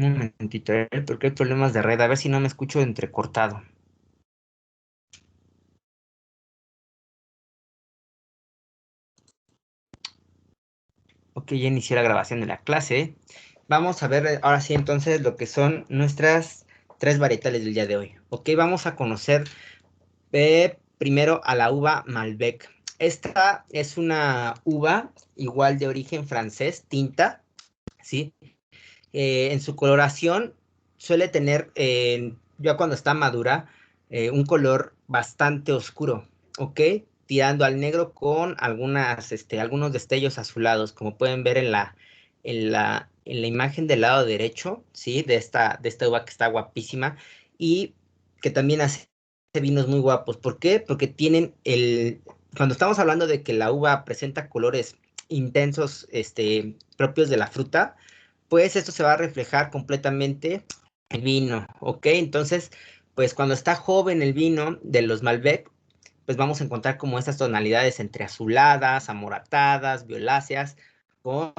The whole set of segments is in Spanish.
Un momentito, porque hay problemas de red. A ver si no me escucho entrecortado. Ok, ya inicié la grabación de la clase. Vamos a ver ahora sí entonces lo que son nuestras tres varietales del día de hoy. Ok, vamos a conocer primero a la uva Malbec. Esta es una uva igual de origen francés, tinta, ¿sí? En su coloración suele tener, ya cuando está madura, un color bastante oscuro, ¿ok? Tirando al negro con algunos destellos azulados, como pueden ver en la imagen del lado derecho, ¿sí? De esta uva que está guapísima y que también hace vinos muy guapos. ¿Por qué? Porque cuando estamos hablando de que la uva presenta colores intensos, propios de la fruta, pues esto se va a reflejar completamente en el vino, ¿ok? Entonces, pues cuando está joven el vino de los Malbec, pues vamos a encontrar como estas tonalidades entre azuladas, amoratadas, violáceas, con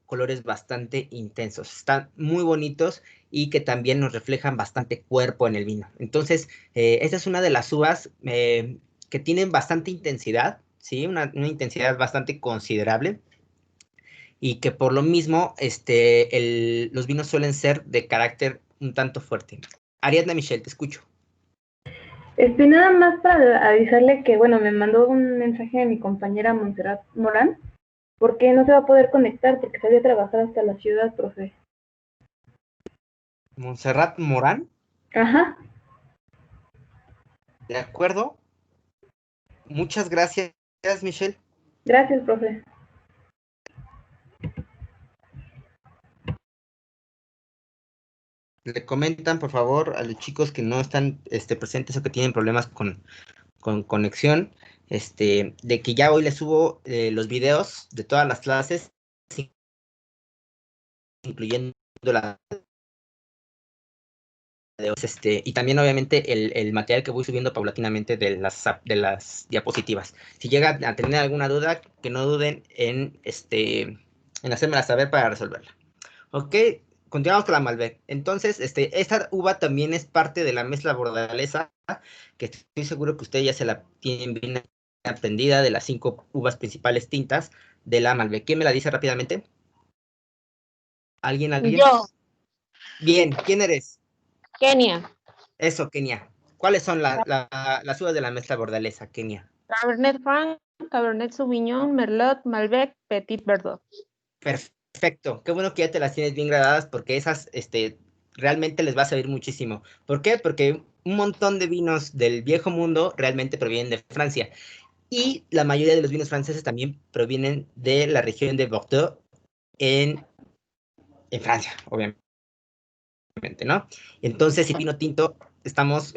colores bastante intensos. Están muy bonitos y que también nos reflejan bastante cuerpo en el vino. Entonces, esta es una de las uvas que tienen bastante intensidad, ¿sí? Una intensidad bastante considerable y que por lo mismo los vinos suelen ser de carácter un tanto fuerte. Ariadna Michelle, te escucho. Nada más para avisarle que, bueno, me mandó un mensaje de mi compañera Montserrat Morán, porque no se va a poder conectar porque salió a trabajar hasta la ciudad, profe. Montserrat Morán, Ajá. ¿de acuerdo? Muchas gracias, Michelle. Gracias, profe. Le comentan, por favor, a los chicos que no están presentes o que tienen problemas con conexión, de que ya hoy les subo los videos de todas las clases, incluyendo la y también obviamente el material que voy subiendo paulatinamente de las diapositivas. Si llegan a tener alguna duda, que no duden en hacérmela saber para resolverla. Ok, continuamos con la Malbec. Entonces, esta uva también es parte de la mezcla bordalesa, que estoy seguro que ustedes ya se la tienen bien aprendida, de las 5 uvas principales tintas de la Malbec. ¿Quién me la dice rápidamente? ¿Alguien? Yo, Bien, ¿quién eres? Kenia, Eso, Kenia. ¿Cuáles son las uvas de la mezcla bordalesa, Kenia? Cabernet Franc, Cabernet Sauvignon, Merlot, Malbec, Petit Verdot. Perfecto. Qué bueno que ya te las tienes bien grabadas porque esas, realmente les va a servir muchísimo. ¿Por qué? Porque un montón de vinos del viejo mundo realmente provienen de Francia. Y la mayoría de los vinos franceses también provienen de la región de Bordeaux en Francia, obviamente, ¿no? Entonces, el vino tinto estamos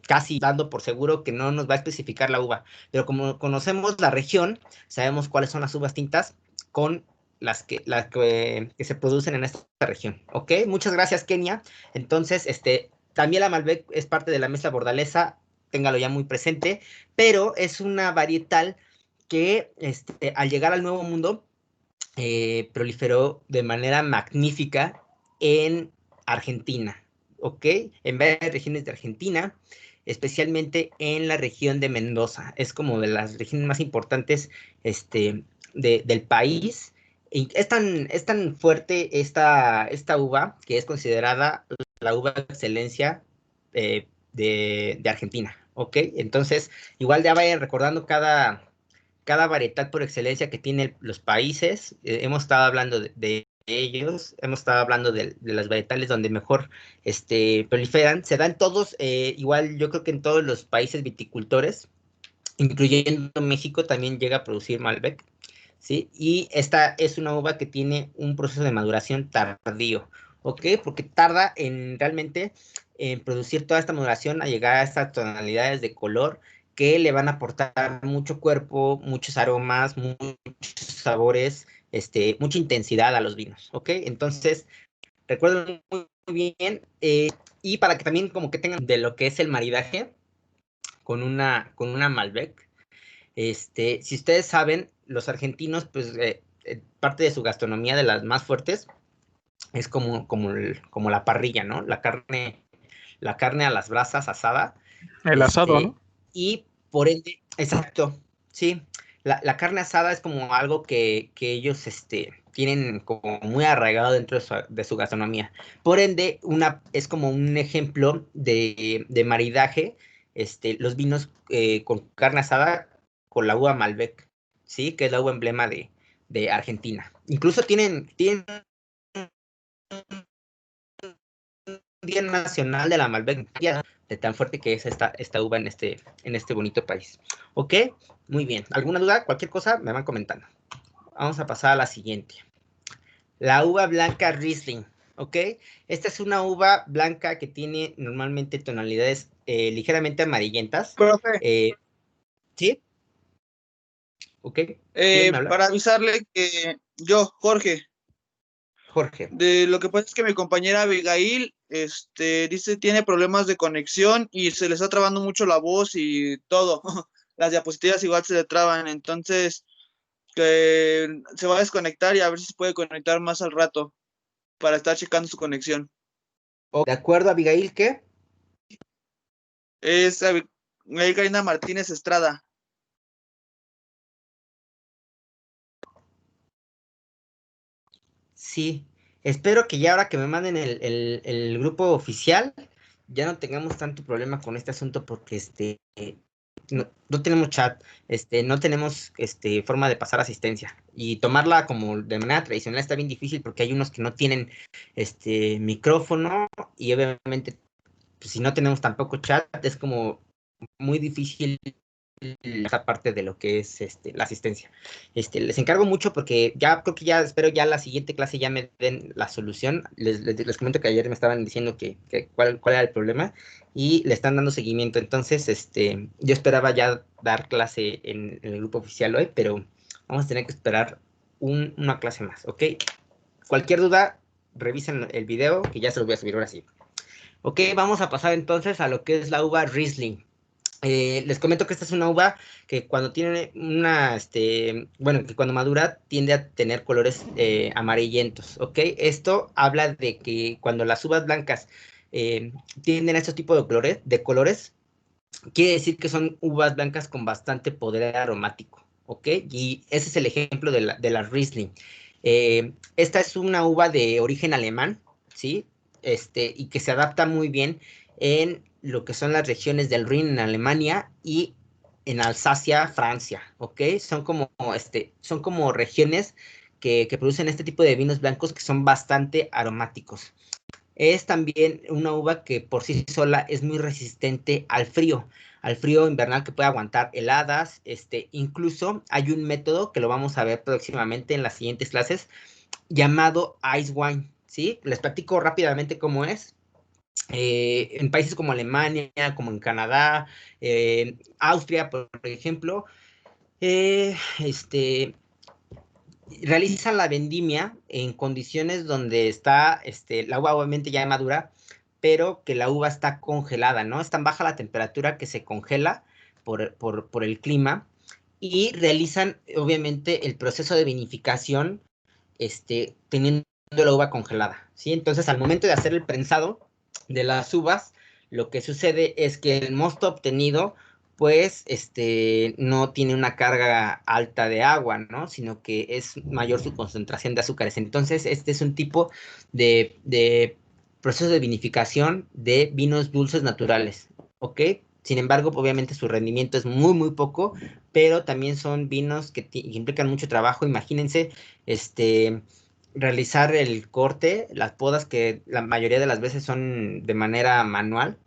casi dando por seguro que no nos va a especificar la uva, pero como conocemos la región, sabemos cuáles son las uvas tintas con las que se producen en esta región, ¿ok? Muchas gracias, Kenia. Entonces, también la Malbec es parte de la mezcla bordalesa, téngalo ya muy presente, pero es una varietal que al llegar al Nuevo Mundo proliferó de manera magnífica en Argentina, ¿ok? En varias regiones de Argentina, especialmente en la región de Mendoza. Es como de las regiones más importantes del país. Y es tan fuerte esta uva que es considerada la uva de excelencia de Argentina, ¿ok? Entonces, igual ya vayan recordando cada varietal por excelencia que tienen los países. Hemos estado hablando de ellos, hemos estado hablando de las varietales donde mejor proliferan. Se dan todos, igual yo creo que en todos los países viticultores, incluyendo México, también llega a producir Malbec, ¿sí? Y esta es una uva que tiene un proceso de maduración tardío, ¿ok? Porque tarda realmente en producir toda esta maduración a llegar a estas tonalidades de color que le van a aportar mucho cuerpo, muchos aromas, muchos sabores, mucha intensidad a los vinos, ¿ok? Entonces, recuerden muy bien, y para que también como que tengan de lo que es el maridaje con una Malbec, si ustedes saben, los argentinos, pues parte de su gastronomía de las más fuertes es como la parrilla, ¿no? La carne a las brasas asada, El asado, ¿no? y por ende, exacto, sí, la carne asada es como algo que ellos tienen como muy arraigado dentro de su gastronomía. Por ende, es como un ejemplo de maridaje, los vinos con carne asada con la uva Malbec, ¿sí? Que es la uva emblema de Argentina. Incluso tienen Día Nacional de la Malbec, de tan fuerte que es esta uva en este bonito país. ¿Ok? Muy bien. ¿Alguna duda? Cualquier cosa me van comentando. Vamos a pasar a la siguiente. La uva blanca Riesling. ¿Ok? Esta es una uva blanca que tiene normalmente tonalidades ligeramente amarillentas. Profe, ¿Sí? ¿Ok? ¿Quién me habla? para avisarle que yo, Jorge, Jorge. de lo que pasa es que mi compañera Abigail, dice tiene problemas de conexión y se le está trabando mucho la voz y todo. Las diapositivas igual se le traban, entonces que se va a desconectar y a ver si se puede conectar más al rato para estar checando su conexión. ¿De acuerdo, Abigail? ¿Qué? Es Abigail Karina Martínez Estrada. Sí, espero que ya ahora que me manden el grupo oficial, ya no tengamos tanto problema con este asunto porque no tenemos chat, no tenemos forma de pasar asistencia. Y tomarla como de manera tradicional está bien difícil porque hay unos que no tienen micrófono y obviamente pues, si no tenemos tampoco chat, es como muy difícil esa parte de lo que es la asistencia. Les encargo mucho porque ya creo que ya espero ya la siguiente clase ya me den la solución. Les comento que ayer me estaban diciendo que cuál era el problema y le están dando seguimiento. Entonces, yo esperaba ya dar clase en el grupo oficial hoy, pero vamos a tener que esperar una clase más, ¿ok? Cualquier duda, revisen el video que ya se los voy a subir ahora sí. Ok, vamos a pasar entonces a lo que es la uva Riesling. Les comento que esta es una uva que cuando tiene bueno, que cuando madura tiende a tener colores amarillentos, ¿ok? Esto habla de que cuando las uvas blancas tienen estos tipos de colores, quiere decir que son uvas blancas con bastante poder aromático, ¿ok? Y ese es el ejemplo de la Riesling. Esta es una uva de origen alemán, ¿sí? Y que se adapta muy bien en lo que son las regiones del Rin en Alemania y en Alsacia, Francia, ¿ok? Son como regiones que producen este tipo de vinos blancos que son bastante aromáticos. Es también una uva que por sí sola es muy resistente al frío invernal que puede aguantar heladas. Incluso hay un método que lo vamos a ver próximamente en las siguientes clases llamado ice wine, ¿sí? Les platico rápidamente cómo es. En países como Alemania, como en Canadá, Austria, por ejemplo, eh, este, realizan la vendimia en condiciones donde está la uva obviamente ya madura, pero que la uva está congelada, ¿no? Es tan baja la temperatura que se congela por el clima y realizan obviamente el proceso de vinificación teniendo la uva congelada, ¿sí? Entonces al momento de hacer el prensado de las uvas, lo que sucede es que el mosto obtenido pues no tiene una carga alta de agua, ¿no? Sino que es mayor su concentración de azúcares. Entonces, este es un tipo de proceso de vinificación de vinos dulces naturales, ¿ok? Sin embargo, obviamente su rendimiento es muy, muy poco, pero también son vinos que implican mucho trabajo. Imagínense, realizar el corte, las podas que la mayoría de las veces son de manera manual,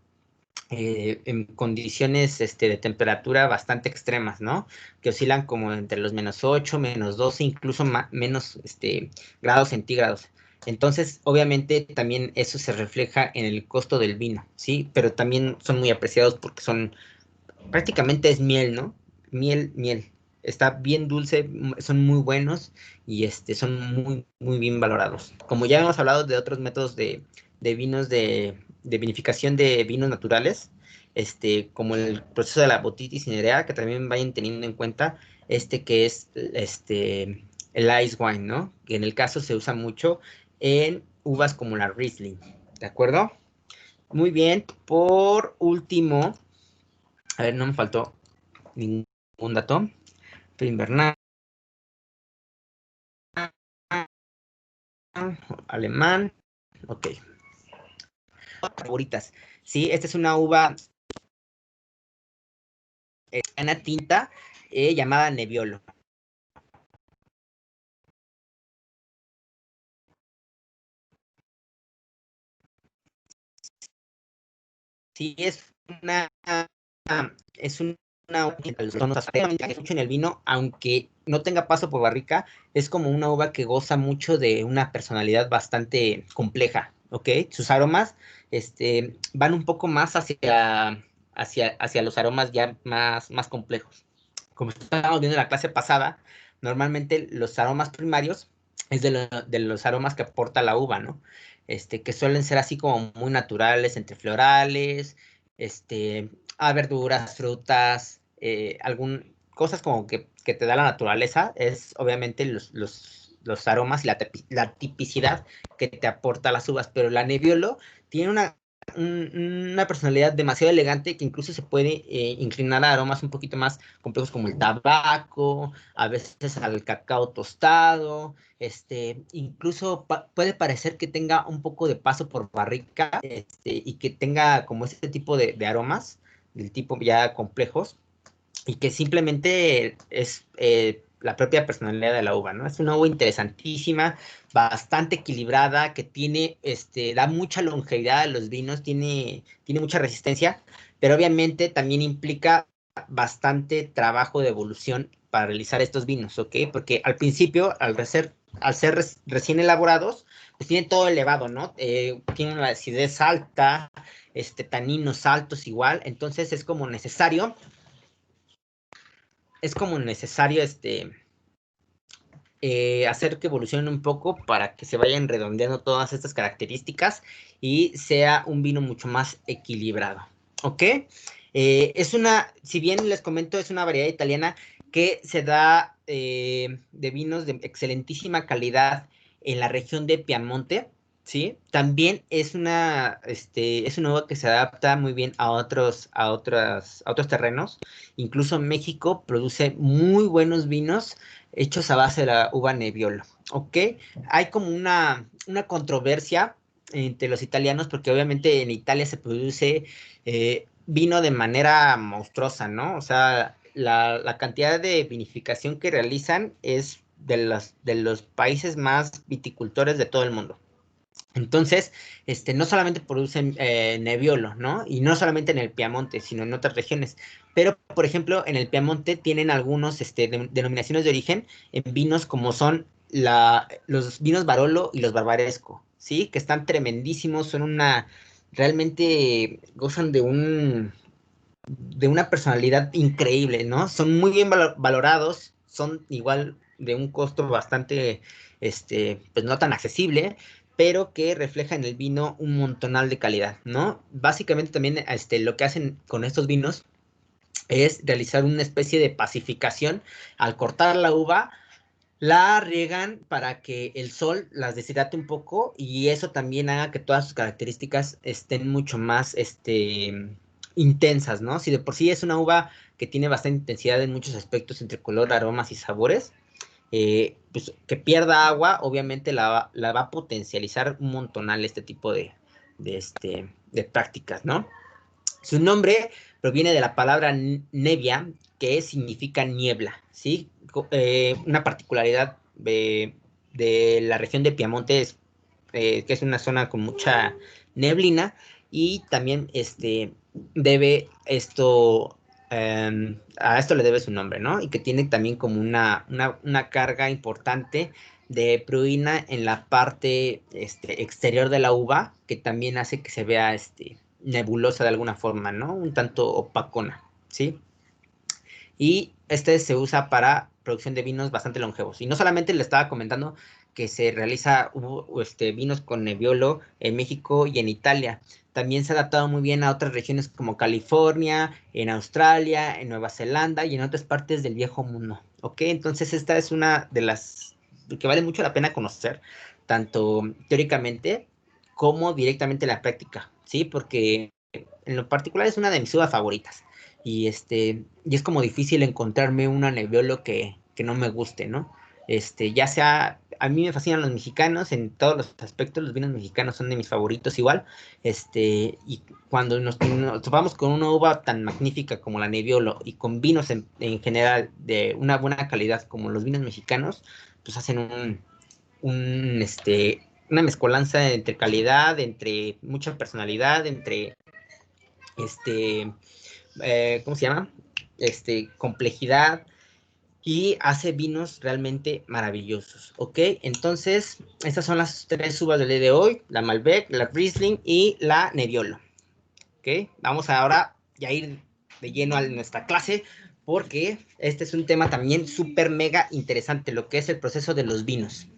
en condiciones de temperatura bastante extremas, ¿no? Que oscilan como entre los -8, -12, incluso menos grados centígrados. Entonces, obviamente, también eso se refleja en el costo del vino, ¿sí? Pero también son muy apreciados porque prácticamente es miel, ¿no? Miel. Está bien dulce, son muy buenos y son muy, muy bien valorados. Como ya hemos hablado de otros métodos de vinos de vinificación de vinos naturales, como el proceso de la botitis cinerea, que también vayan teniendo en cuenta que es el ice wine, ¿no? Que en el caso se usa mucho en uvas como la Riesling, ¿de acuerdo? Muy bien, por último, a ver, no me faltó ningún dato, invernal, alemán, ok. Favoritas, sí, esta es una uva una tinta llamada Nebbiolo. Sí, es una uva que los tonos mucho en el vino, aunque no tenga paso por barrica, es como una uva que goza mucho de una personalidad bastante compleja, ¿ok? Sus aromas van un poco más hacia los aromas ya más complejos. Como estábamos viendo en la clase pasada, normalmente los aromas primarios es de los aromas que aporta la uva, ¿no? Que suelen ser así como muy naturales, entre florales, a verduras, frutas, cosas como que te da la naturaleza, es obviamente los aromas y la tipicidad que te aporta las uvas, pero la Nebbiolo tiene una personalidad demasiado elegante que incluso se puede inclinar a aromas un poquito más complejos como el tabaco, a veces al cacao tostado, incluso puede parecer que tenga un poco de paso por barrica, y que tenga como este tipo de aromas, del tipo ya complejos, y que simplemente es la propia personalidad de la uva, ¿no? Es una uva interesantísima, bastante equilibrada, que da mucha longevidad a los vinos, tiene mucha resistencia, pero obviamente también implica bastante trabajo de evolución para realizar estos vinos, ¿ok? Porque al principio, al ser recién elaborados, pues tienen todo elevado, ¿no? Tienen una acidez alta, taninos altos igual, entonces es como necesario hacer que evolucionen un poco para que se vayan redondeando todas estas características y sea un vino mucho más equilibrado, ¿ok? Si bien les comento, es una variedad italiana que se da de vinos de excelentísima calidad en la región de Piamonte, ¿sí? También es es una uva que se adapta muy bien a otros terrenos. Incluso México produce muy buenos vinos hechos a base de la uva Nebbiolo, ¿ok? Hay como una controversia entre los italianos porque obviamente en Italia se produce vino de manera monstruosa, ¿no? O sea, la cantidad de vinificación que realizan es de los países más viticultores de todo el mundo. Entonces, no solamente producen Nebbiolo, ¿no? Y no solamente en el Piamonte, sino en otras regiones. Pero, por ejemplo, en el Piamonte tienen algunos denominaciones de origen en vinos como son los vinos Barolo y los Barbaresco, ¿sí? Que están tremendísimos, realmente gozan de una personalidad increíble, ¿no? Son muy bien valorados, son igual de un costo bastante, pues no tan accesible, pero que refleja en el vino un montonal de calidad, ¿no? Básicamente también lo que hacen con estos vinos es realizar una especie de pacificación. Al cortar la uva, la riegan para que el sol las deshidrate un poco y eso también haga que todas sus características estén mucho más intensas, ¿no? Si de por sí es una uva que tiene bastante intensidad en muchos aspectos entre color, aromas y sabores, pues que pierda agua, obviamente la va a potencializar un montonal este tipo de prácticas, ¿no? Su nombre proviene de la palabra nevia, que significa niebla, ¿sí? Una particularidad de la región de Piamonte es que es una zona con mucha neblina y también debe esto, a esto le debe su nombre, ¿no? Y que tiene también como una carga importante de pruina en la parte exterior de la uva, que también hace que se vea nebulosa de alguna forma, ¿no? Un tanto opacona, ¿sí? Y se usa para producción de vinos bastante longevos. Y no solamente le estaba comentando que se realiza vinos con Nebbiolo en México y en Italia. También se ha adaptado muy bien a otras regiones como California, en Australia, en Nueva Zelanda y en otras partes del viejo mundo. ¿Ok? Entonces esta es una de las que vale mucho la pena conocer tanto teóricamente como directamente en la práctica, ¿sí? Porque en lo particular es una de mis uvas favoritas. Y es como difícil encontrarme una Nebbiolo que no me guste, ¿no? Ya sea, a mí me fascinan los mexicanos en todos los aspectos, los vinos mexicanos son de mis favoritos igual, y cuando nos topamos con una uva tan magnífica como la Nebbiolo y con vinos en general de una buena calidad como los vinos mexicanos, pues hacen una mezcolanza entre calidad, entre mucha personalidad, entre, ¿cómo se llama? Complejidad, y hace vinos realmente maravillosos, ¿ok? Entonces, estas son las 3 uvas del día de hoy, la Malbec, la Riesling y la Nebbiolo, ¿ok? Vamos ahora ya a ir de lleno a nuestra clase, porque este es un tema también súper mega interesante, lo que es el proceso de los vinos.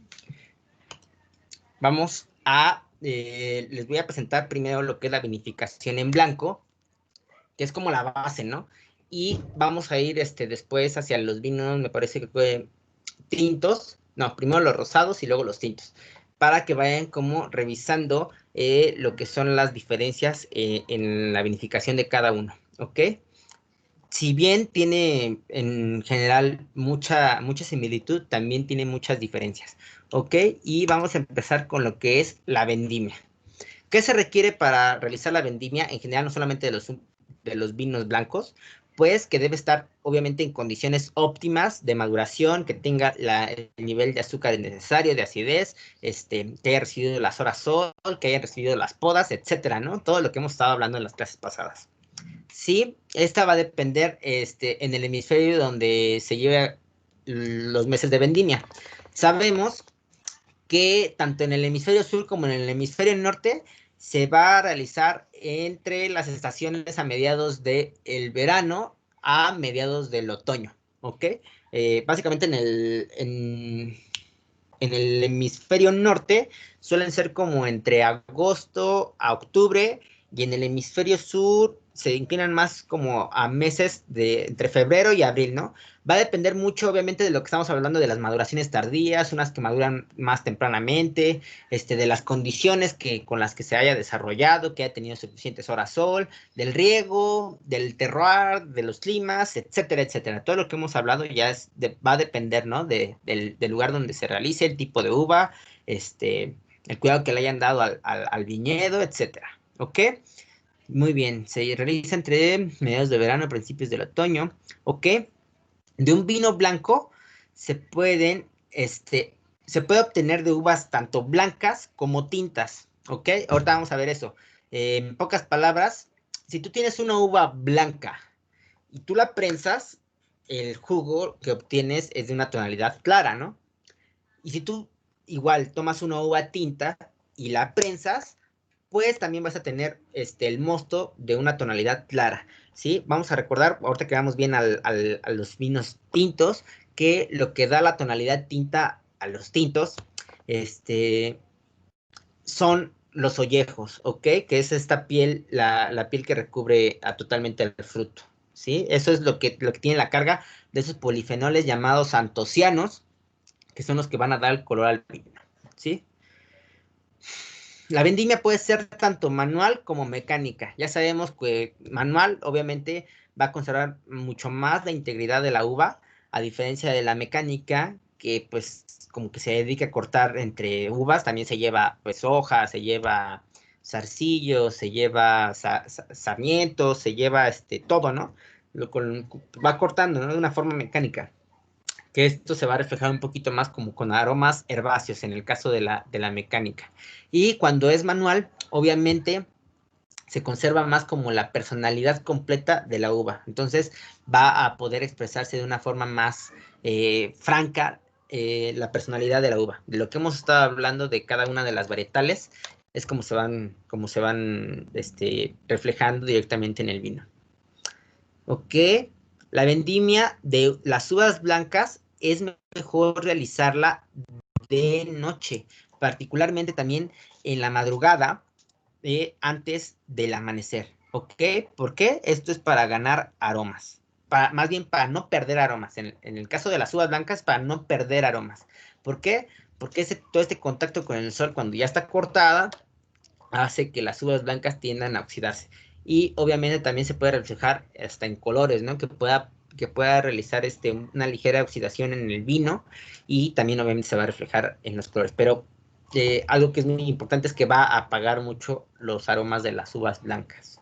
Les voy a presentar primero lo que es la vinificación en blanco, que es como la base, ¿no? Y vamos a ir después hacia los vinos, me parece que fue tintos, no, primero los rosados y luego los tintos, para que vayan como revisando lo que son las diferencias en la vinificación de cada uno, ¿ok? Si bien tiene en general mucha similitud, también tiene muchas diferencias, ¿ok? Y vamos a empezar con lo que es la vendimia. ¿Qué se requiere para realizar la vendimia? En general, no solamente de los vinos blancos, pues que debe estar obviamente en condiciones óptimas de maduración, que tenga el nivel de azúcar necesario, de acidez, que haya recibido las horas sol, que haya recibido las podas, etcétera, ¿no? Todo lo que hemos estado hablando en las clases pasadas. Sí, esta va a depender en el hemisferio donde se lleve los meses de vendimia. Sabemos que tanto en el hemisferio sur como en el hemisferio norte se va a realizar entre las estaciones a mediados del verano a mediados del otoño, ¿ok? Básicamente en el hemisferio norte suelen ser como entre agosto a octubre, y en el hemisferio sur se inclinan más como a meses de entre febrero y abril, ¿no? Va a depender mucho, obviamente, de lo que estamos hablando de las maduraciones tardías, unas que maduran más tempranamente, de las condiciones con las que se haya desarrollado, que haya tenido suficientes horas sol, del riego, del terroir, de los climas, etcétera, etcétera. Todo lo que hemos hablado ya va a depender, ¿no? Del lugar donde se realice, el tipo de uva, el cuidado que le hayan dado al viñedo, etcétera. ¿Ok? Muy bien, se realiza entre mediados de verano y principios del otoño, ¿ok? De un vino blanco se puede obtener de uvas tanto blancas como tintas, ¿ok? Ahorita vamos a ver eso. En pocas palabras, si tú tienes una uva blanca y tú la prensas, el jugo que obtienes es de una tonalidad clara, ¿no? Y si tú igual tomas una uva tinta y la prensas, pues también vas a tener el mosto de una tonalidad clara, ¿sí? Vamos a recordar, ahorita que vamos bien a los vinos tintos, que lo que da la tonalidad tinta a los tintos, son los ollejos, ¿ok? Que es esta piel, la piel que recubre totalmente el fruto, ¿sí? Eso es lo que tiene la carga de esos polifenoles llamados antocianos, que son los que van a dar el color al vino, ¿sí? La vendimia puede ser tanto manual como mecánica. Ya sabemos que manual, obviamente, va a conservar mucho más la integridad de la uva, a diferencia de la mecánica, que pues como que se dedica a cortar entre uvas, también se lleva pues hojas, se lleva zarcillos, se lleva sarmientos, se lleva todo, ¿no? Va cortando, ¿no? De una forma mecánica, que esto se va a reflejar un poquito más como con aromas herbáceos en el caso de la mecánica. Y cuando es manual, obviamente se conserva más como la personalidad completa de la uva. Entonces va a poder expresarse de una forma más franca la personalidad de la uva. De lo que hemos estado hablando de cada una de las varietales es como se van reflejando directamente en el vino. ¿Ok? La vendimia de las uvas blancas es mejor realizarla de noche, particularmente también en la madrugada antes del amanecer, ¿ok? ¿Por qué? Esto es para ganar aromas, más bien para no perder aromas. En el caso de las uvas blancas, para no perder aromas. ¿Por qué? porque todo este contacto con el sol cuando ya está cortada hace que las uvas blancas tiendan a oxidarse. Y obviamente también se puede reflejar hasta en colores, ¿no? Que pueda realizar una ligera oxidación en el vino y también obviamente se va a reflejar en los colores. Pero algo que es muy importante es que va a apagar mucho los aromas de las uvas blancas.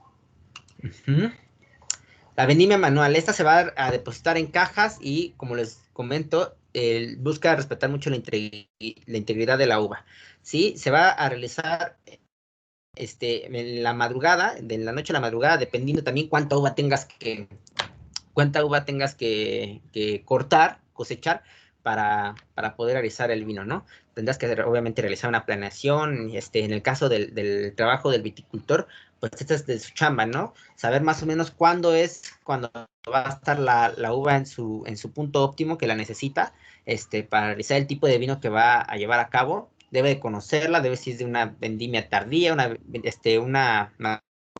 La vendimia manual, esta se va a depositar en cajas y, como les comento, busca respetar mucho la integridad de la uva. ¿Sí? Se va a realizar en la madrugada, de la noche a la madrugada, dependiendo también cuánta uva tengas que cortar, cosechar, para poder realizar el vino, ¿no? Tendrás que obviamente realizar una planeación, en el caso del trabajo del viticultor, pues esta es de su chamba, ¿no? Saber más o menos cuándo va a estar la uva en su punto óptimo que la necesita, para realizar el tipo de vino que va a llevar a cabo. Debe de conocerla, debe si es de una vendimia tardía, una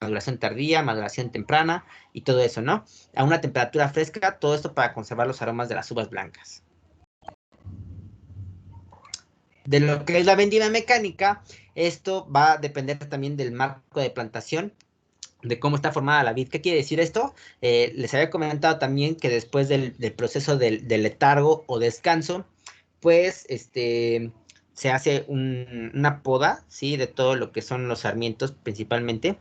maduración tardía, maduración temprana y todo eso, ¿no? A una temperatura fresca, todo esto para conservar los aromas de las uvas blancas. De lo que es la vendimia mecánica, esto va a depender también del marco de plantación, de cómo está formada la vid. ¿Qué quiere decir esto? Les había comentado también que después del proceso del letargo o descanso, pues se hace una poda, ¿sí? De todo lo que son los sarmientos principalmente,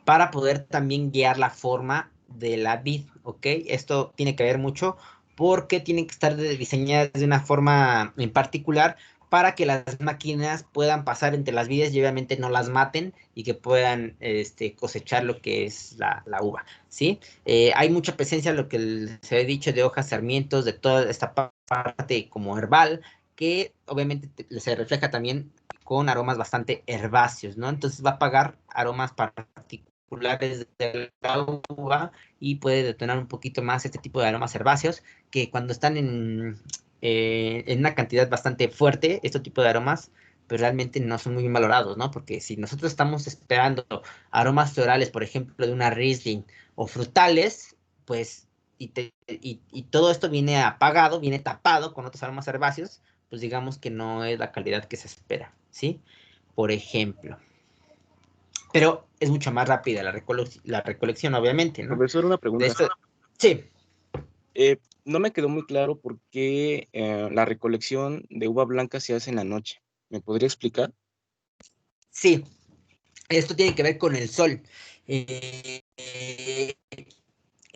para poder también guiar la forma de la vid, ¿ok? Esto tiene que ver mucho porque tienen que estar diseñadas de una forma en particular para que las máquinas puedan pasar entre las vides y obviamente no las maten y que puedan cosechar lo que es la uva, ¿sí? Hay mucha presencia, lo que se ha dicho, de hojas, sarmientos, de toda esta parte como herbal, que obviamente se refleja también con aromas bastante herbáceos, ¿no? Entonces va a pagar aromas particulares de la uva y puede detonar un poquito más este tipo de aromas herbáceos que cuando están en una cantidad bastante fuerte, este tipo de aromas, pues realmente no son muy bien valorados, ¿no? Porque si nosotros estamos esperando aromas florales, por ejemplo, de una Riesling o frutales, pues, y todo esto viene apagado, viene tapado con otros aromas herbáceos, pues digamos que no es la calidad que se espera, ¿sí? Por ejemplo. Pero es mucho más rápida la recolección, obviamente, ¿no? Profesor, una pregunta. Sí. No me quedó muy claro por qué la recolección de uva blanca se hace en la noche. ¿Me podría explicar? Sí, esto tiene que ver con el sol. En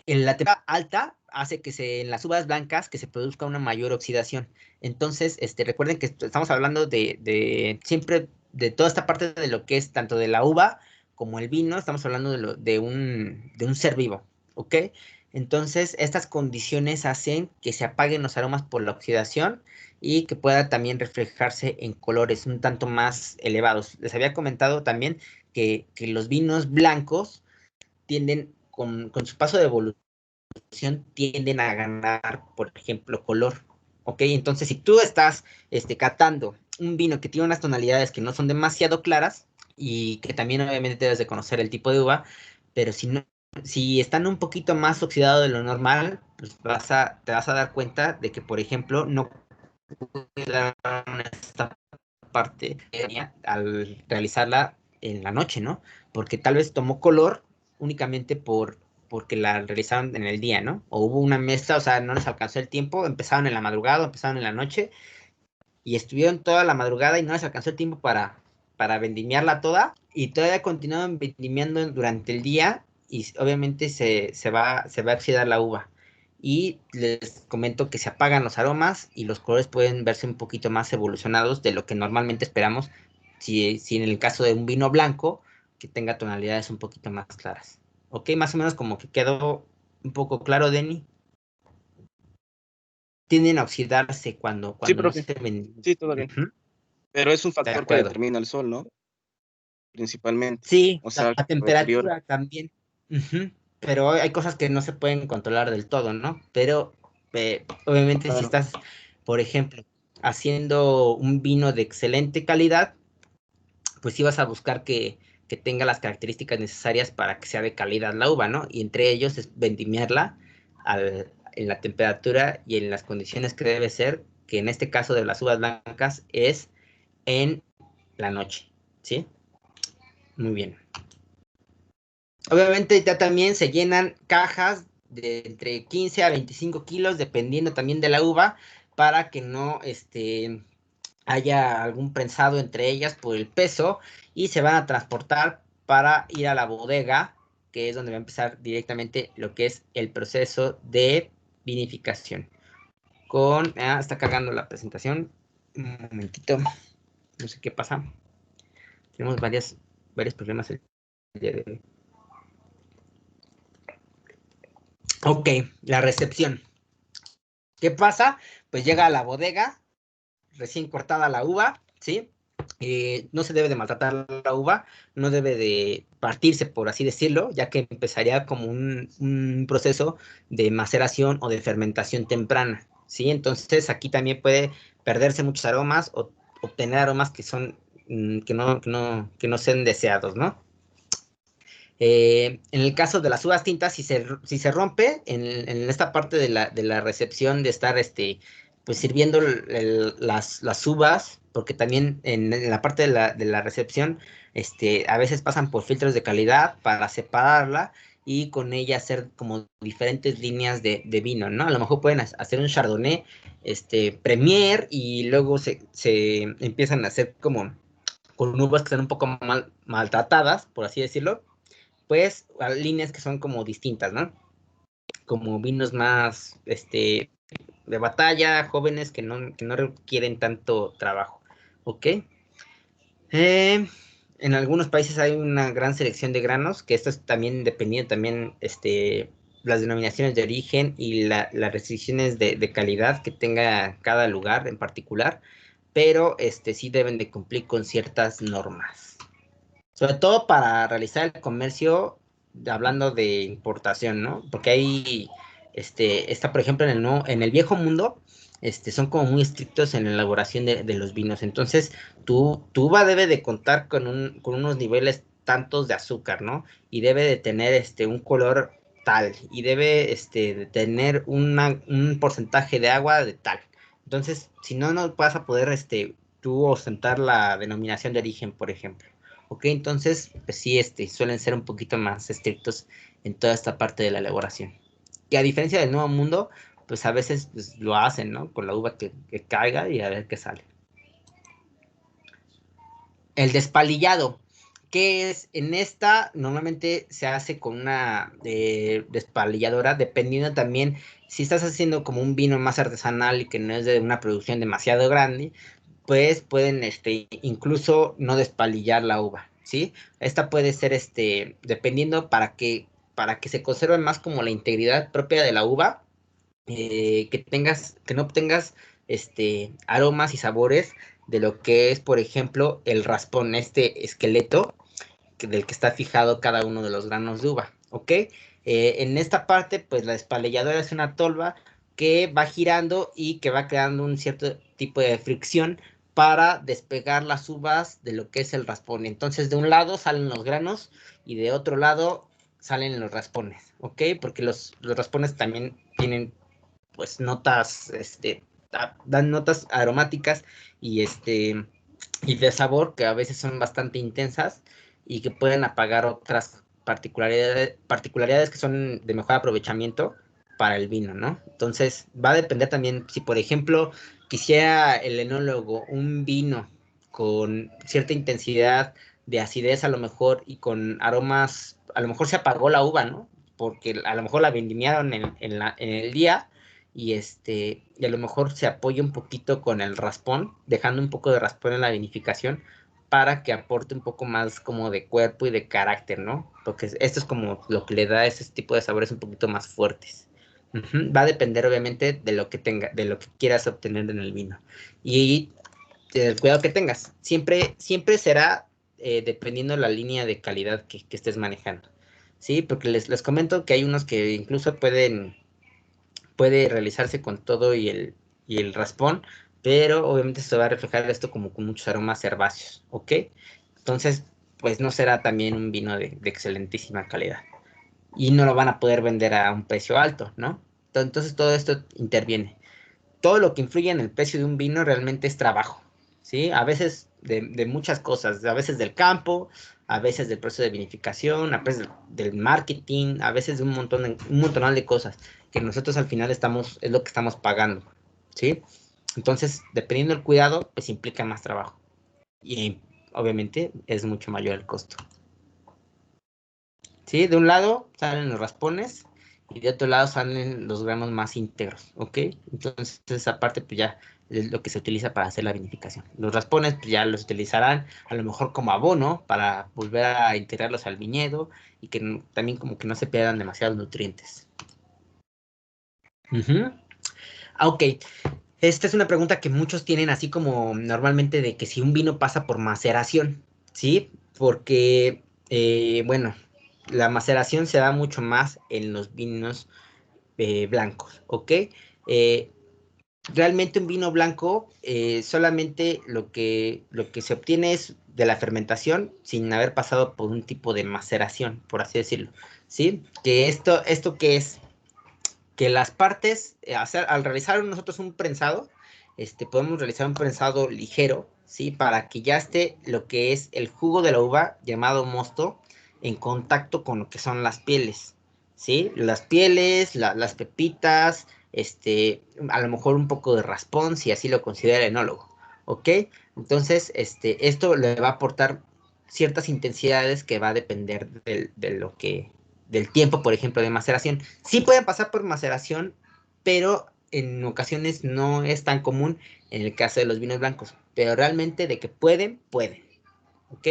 la temperatura alta hace que en las uvas blancas que se produzca una mayor oxidación. Entonces, recuerden que estamos hablando de siempre de toda esta parte de lo que es tanto de la uva como el vino, estamos hablando de un ser vivo, ¿ok? Entonces, estas condiciones hacen que se apaguen los aromas por la oxidación y que pueda también reflejarse en colores un tanto más elevados. Les había comentado también que los vinos blancos tienden, con su paso de evolución, tienden a ganar, por ejemplo, color. ¿Ok? Entonces, si tú estás catando un vino que tiene unas tonalidades que no son demasiado claras y que también obviamente debes de conocer el tipo de uva, pero si están un poquito más oxidados de lo normal, pues te vas a dar cuenta de que, por ejemplo, no esta parte al realizarla en la noche, ¿no? Porque tal vez tomó color únicamente porque la realizaron en el día, ¿no? O hubo una mezcla, o sea, no les alcanzó el tiempo, empezaron en la madrugada, empezaron en la noche, y estuvieron toda la madrugada y no les alcanzó el tiempo para vendimiarla toda, y todavía continuaron vendimiando durante el día, y obviamente se va a oxidar la uva. Y les comento que se apagan los aromas y los colores pueden verse un poquito más evolucionados de lo que normalmente esperamos si en el caso de un vino blanco que tenga tonalidades un poquito más claras. ¿Ok? Más o menos como que quedó un poco claro, Denny. Tienden a oxidarse cuando Sí, no profe. se ven. Sí, todo bien. Ujú. Pero es un De factor que acuerdo. determina el sol, ¿no? Principalmente. Sí, O la sea, algo exterior. temperatura también. Ujú. Pero hay cosas que no se pueden controlar del todo, ¿no? Pero obviamente si Claro. estás, por ejemplo, haciendo un vino de excelente calidad, pues sí vas a buscar que tenga las características necesarias para que sea de calidad la uva, ¿no? Y entre ellos es vendimiarla en la temperatura y en las condiciones que debe ser que en este caso de las uvas blancas es en la noche, ¿sí? Muy bien. Obviamente ya también se llenan cajas de entre 15 a 25 kilos, dependiendo también de la uva, para que no haya algún prensado entre ellas por el peso, y se van a transportar para ir a la bodega, que es donde va a empezar directamente lo que es el proceso de vinificación. Está cargando la presentación. Un momentito. No sé qué pasa. Tenemos varios problemas el día de hoy. Ok, la recepción. ¿Qué pasa? Pues llega a la bodega, recién cortada la uva, ¿sí? No se debe de maltratar la uva, no debe de partirse, por así decirlo, ya que empezaría como un proceso de maceración o de fermentación temprana, ¿sí? Entonces aquí también puede perderse muchos aromas o obtener aromas que son que no sean deseados, ¿no? En el caso de las uvas tintas, si se rompe en esta parte de la recepción, de estar pues sirviendo las uvas, porque también en la parte de la recepción, a veces pasan por filtros de calidad para separarla y con ella hacer como diferentes líneas de vino, ¿no? A lo mejor pueden hacer un Chardonnay, Premier, y luego se empiezan a hacer como con uvas que están un poco maltratadas, por así decirlo, pues a líneas que son como distintas, ¿no? Como vinos más, de batalla, jóvenes que no requieren tanto trabajo, ¿ok? En algunos países hay una gran selección de granos, que esto es también dependiendo también, las denominaciones de origen y las restricciones de calidad que tenga cada lugar en particular, pero sí deben de cumplir con ciertas normas. Sobre todo para realizar el comercio, hablando de importación, ¿no? Porque hay, está, por ejemplo, en el viejo mundo, son como muy estrictos en la elaboración de los vinos. Entonces, tu uva debe de contar con unos niveles tantos de azúcar, ¿no? Y debe de tener, un color tal, y debe, de tener un porcentaje de agua de tal. Entonces, si no, no vas a poder, tú ostentar la denominación de origen, por ejemplo. Ok, entonces, pues sí, suelen ser un poquito más estrictos en toda esta parte de la elaboración. Que a diferencia del Nuevo Mundo, pues a veces pues, lo hacen, ¿no? Con la uva que caiga y a ver qué sale. El despalillado, que es en esta, normalmente se hace con una despalilladora, dependiendo también si estás haciendo como un vino más artesanal y que no es de una producción demasiado grande, pues pueden incluso no despalillar la uva, ¿sí? Esta puede ser dependiendo para que se conserve más como la integridad propia de la uva, que no obtengas aromas y sabores de lo que es, por ejemplo, el raspón, este esqueleto del que está fijado cada uno de los granos de uva, ¿ok? En esta parte, pues la despalilladora es una tolva que va girando y que va creando un cierto tipo de fricción para despegar las uvas de lo que es el raspón. Entonces, de un lado salen los granos y de otro lado salen los raspones, ¿ok? Porque los raspones también tienen, pues, notas, dan notas aromáticas y, y de sabor que a veces son bastante intensas y que pueden apagar otras particularidades que son de mejor aprovechamiento para el vino, ¿no? Entonces, va a depender también si, por ejemplo, quisiera el enólogo un vino con cierta intensidad de acidez a lo mejor y con aromas, a lo mejor se apagó la uva, ¿no? Porque a lo mejor la vendimiaron en el día y a lo mejor se apoya un poquito con el raspón, dejando un poco de raspón en la vinificación para que aporte un poco más como de cuerpo y de carácter, ¿no? Porque esto es como lo que le da ese tipo de sabores un poquito más fuertes. Va a depender obviamente de lo que de lo que quieras obtener en el vino. Y el cuidado que tengas. Siempre será dependiendo de la línea de calidad que estés manejando. Sí, porque les comento que hay unos que incluso puede realizarse con todo y el raspón, pero obviamente se va a reflejar esto como con muchos aromas herbáceos, ¿ok? Entonces, pues no será también un vino de excelentísima calidad. Y no lo van a poder vender a un precio alto, ¿no? Entonces todo esto interviene. todo lo que influye en el precio de un vino realmente es trabajo, ¿sí? A veces de muchas cosas, a veces del campo, a veces del proceso de vinificación, a veces del marketing, a veces de un montonal de cosas que nosotros al final es lo que estamos pagando, ¿sí? Entonces, dependiendo del cuidado, pues implica más trabajo. Y obviamente es mucho mayor el costo. ¿Sí? De un lado salen los raspones y de otro lado salen los granos más íntegros, ¿ok? Entonces, esa parte pues ya es lo que se utiliza para hacer la vinificación. Los raspones pues ya los utilizarán a lo mejor como abono para volver a integrarlos al viñedo y que también como que no se pierdan demasiados nutrientes. Ok, esta es una pregunta que muchos tienen así como normalmente de que si un vino pasa por maceración, ¿sí? Porque, bueno, la maceración se da mucho más en los vinos blancos, ¿ok? Realmente un vino blanco solamente lo que se obtiene es de la fermentación sin haber pasado por un tipo de maceración, por así decirlo, ¿sí? Que esto ¿qué es? Que las partes, al realizar nosotros un prensado, podemos realizar un prensado ligero, ¿sí? Para que ya esté lo que es el jugo de la uva, llamado mosto, en contacto con lo que son las pieles, ¿sí? Las pieles, las pepitas, a lo mejor un poco de raspón, si así lo considera el enólogo, ¿ok? Entonces, esto le va a aportar ciertas intensidades que va a depender del tiempo, por ejemplo, de maceración. Sí pueden pasar por maceración, pero en ocasiones no es tan común en el caso de los vinos blancos. Pero realmente de que pueden. ¿Ok?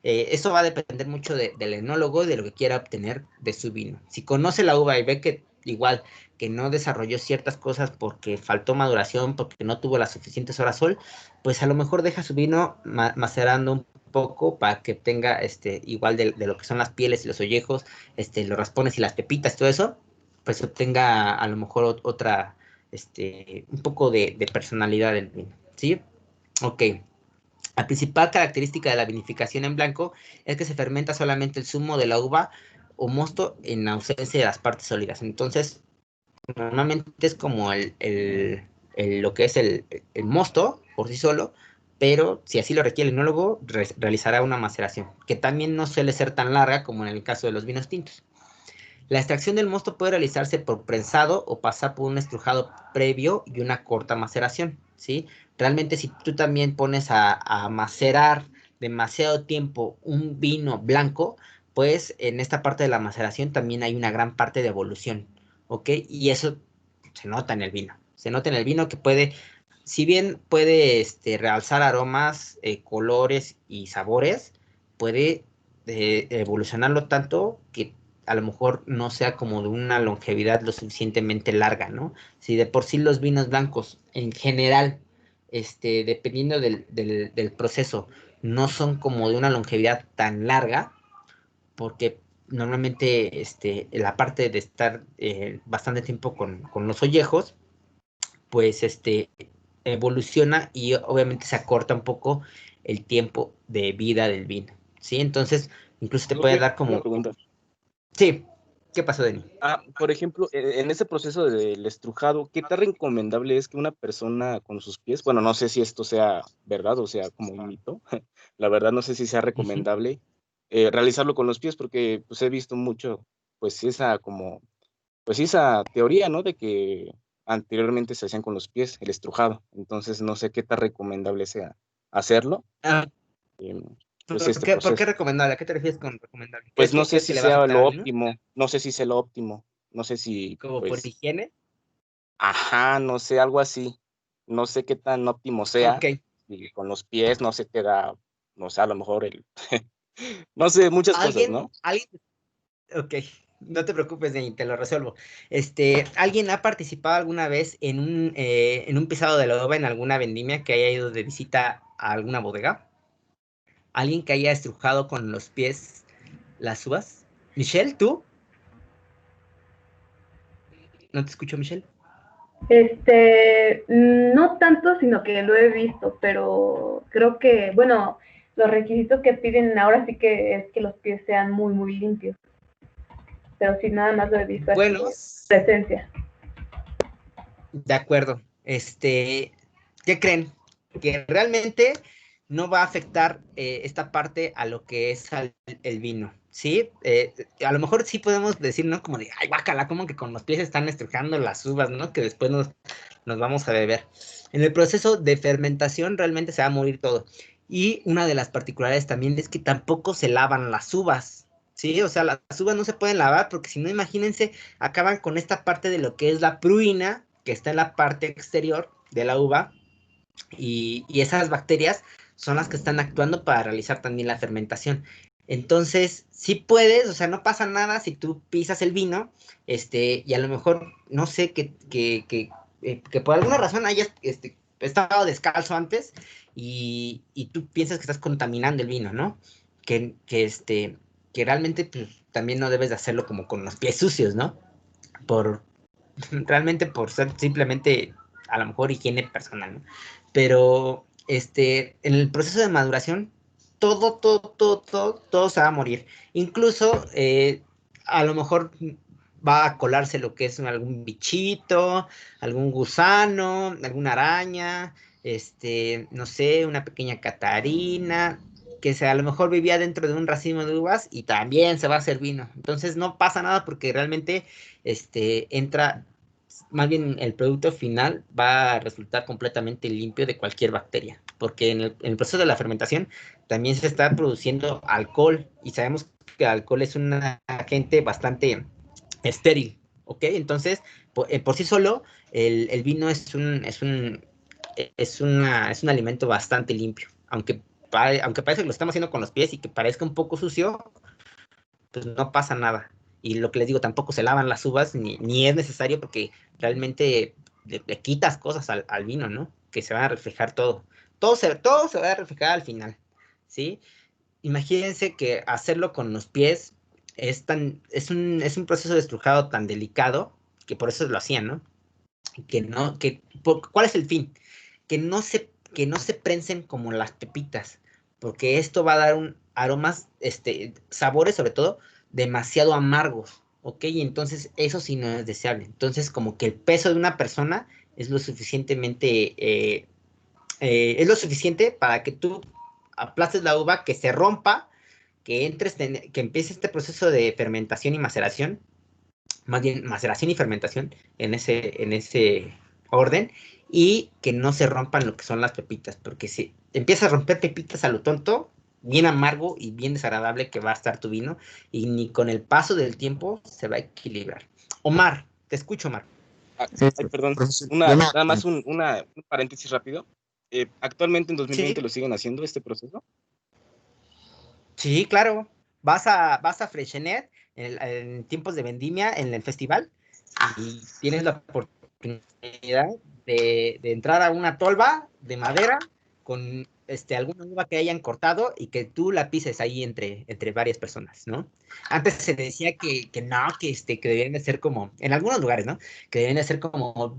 Eso va a depender mucho del enólogo, de lo que quiera obtener de su vino. Si conoce la uva y ve que igual que no desarrolló ciertas cosas porque faltó maduración, porque no tuvo las suficientes horas sol, pues a lo mejor deja su vino macerando un poco para que tenga igual de lo que son las pieles y los ollejos, los raspones y las pepitas, todo eso, pues obtenga a lo mejor otra, un poco de personalidad del vino, ¿sí? Ok. La principal característica de la vinificación en blanco es que se fermenta solamente el zumo de la uva o mosto en ausencia de las partes sólidas. Entonces, normalmente es como lo que es el mosto por sí solo, pero si así lo requiere el enólogo, realizará una maceración, que también no suele ser tan larga como en el caso de los vinos tintos. La extracción del mosto puede realizarse por prensado o pasar por un estrujado previo y una corta maceración, ¿sí? Realmente si tú también pones a macerar demasiado tiempo un vino blanco, pues en esta parte de la maceración también hay una gran parte de evolución, ¿ok? Y eso se nota en el vino. Se nota en el vino que puede, si bien puede realzar aromas, colores y sabores, puede evolucionarlo tanto que a lo mejor no sea como de una longevidad lo suficientemente larga, ¿no? Si de por sí los vinos blancos en general, dependiendo del proceso, no son como de una longevidad tan larga, porque normalmente la parte de estar bastante tiempo con los ollejos, pues evoluciona y obviamente se acorta un poco el tiempo de vida del vino, ¿sí? Entonces, incluso te puede dar Una como... pregunta. Sí, ¿qué pasó, Denny? Por ejemplo, en ese proceso del estrujado, ¿qué tan recomendable es que una persona con sus pies, bueno, no sé si esto sea verdad o sea como un mito, la verdad no sé si sea recomendable realizarlo con los pies porque pues he visto mucho, pues esa teoría, ¿no? De que anteriormente se hacían con los pies, el estrujado, entonces no sé qué tan recomendable sea hacerlo, Ah, em, pues ¿por este qué, por qué proceso. recomendable? ¿A qué te refieres con recomendable? Pues no sé ¿Crees que si le va a sea afectar lo al vino? óptimo, no sé si sea lo óptimo, no sé si, ¿Como por pues, higiene? ajá, no sé, algo así. No sé qué tan óptimo sea, Ok. y con los pies no sé qué da, no sé, a lo mejor no sé, muchas cosas, ¿Alguien, ¿no? alguien, ok, no te preocupes, Denis, te lo resuelvo. ¿Alguien ha participado alguna vez en un pisado de la uva en alguna vendimia que haya ido de visita a alguna bodega? ¿Alguien que haya estrujado con los pies las uvas? Michelle, ¿tú? ¿No te escucho, Michelle? No tanto, sino que lo he visto, pero creo que, bueno, los requisitos que piden ahora sí que es que los pies sean muy, muy limpios. Pero sí, nada más lo he visto así Bueno, de presencia. de acuerdo. ¿qué creen? Que realmente no va a afectar esta parte a lo que es el vino, ¿sí? A lo mejor sí podemos decir, ¿no? Como de, ay, guácala, como que con los pies están estrujando las uvas, ¿no? Que después nos vamos a beber. En el proceso de fermentación realmente se va a morir todo. Y una de las particularidades también es que tampoco se lavan las uvas, ¿sí? O sea, las uvas no se pueden lavar porque si no, imagínense, acaban con esta parte de lo que es la pruina, que está en la parte exterior de la uva, y esas bacterias son las que están actuando para realizar también la fermentación. Entonces, sí puedes, o sea, no pasa nada si tú pisas el vino, y a lo mejor, no sé, que por alguna razón hayas estado descalzo antes y tú piensas que estás contaminando el vino, ¿no? Que realmente pues, también no debes de hacerlo como con los pies sucios, ¿no? Por, realmente por ser simplemente a lo mejor higiene personal, ¿no? Pero en el proceso de maduración, todo se va a morir. Incluso a lo mejor va a colarse lo que es algún bichito, algún gusano, alguna araña, no sé, una pequeña catarina, que a lo mejor vivía dentro de un racimo de uvas y también se va a hacer vino. Entonces no pasa nada porque realmente entra, más bien el producto final va a resultar completamente limpio de cualquier bacteria, porque en el proceso de la fermentación también se está produciendo alcohol y sabemos que el alcohol es un agente bastante estéril, ¿ok? Entonces, por sí solo, el vino es un alimento bastante limpio, aunque parece que lo estamos haciendo con los pies y que parezca un poco sucio, pues no pasa nada. Y lo que les digo, tampoco se lavan las uvas, ni es necesario porque realmente le quitas cosas al vino, ¿no? Que se van a reflejar todo. Todo se va a reflejar al final, ¿sí? Imagínense que hacerlo con los pies es un proceso de estrujado tan delicado que por eso lo hacían, ¿no? ¿Cuál es el fin? Que no se prensen como las pepitas, porque esto va a dar aromas, sabores sobre todo, demasiado amargos, ¿ok? Y entonces eso sí no es deseable. Entonces como que el peso de una persona es lo suficientemente, es lo suficiente para que tú aplastes la uva, que se rompa, que empiece este proceso de fermentación y maceración, más bien maceración y fermentación en ese orden, y que no se rompan lo que son las pepitas, porque si empiezas a romper pepitas a lo tonto, bien amargo y bien desagradable que va a estar tu vino, y ni con el paso del tiempo se va a equilibrar. Omar, te escucho, Omar. Ay, perdón, Profesor, nada más un paréntesis rápido. ¿Actualmente en 2020 Sí, lo siguen haciendo este proceso? sí, claro. Vas a Freixenet en tiempos de vendimia en el festival y tienes la oportunidad de entrar a una tolva de madera con alguna uva que hayan cortado y que tú la pises ahí entre varias personas, ¿no? Antes se decía que no, que deberían de ser como, en algunos lugares, ¿no? Que deberían de ser como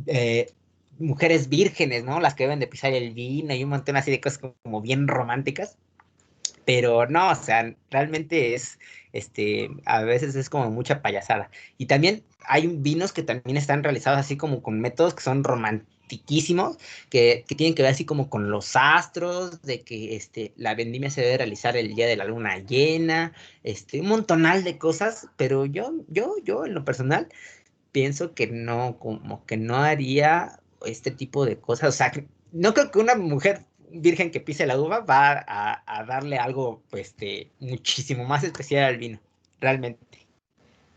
mujeres vírgenes, ¿no? Las que deben de pisar el vino y un montón así de cosas como bien románticas. Pero no, o sea, realmente a veces es como mucha payasada. Y también hay vinos que también están realizados así como con métodos que son romantiquísimos, que tienen que ver así como con los astros, de que la vendimia se debe realizar el día de la luna llena, un montonal de cosas, pero yo en lo personal pienso que no, como que no haría este tipo de cosas. O sea, no creo que una mujer virgen que pise la uva va a darle algo, pues, muchísimo más especial al vino, realmente.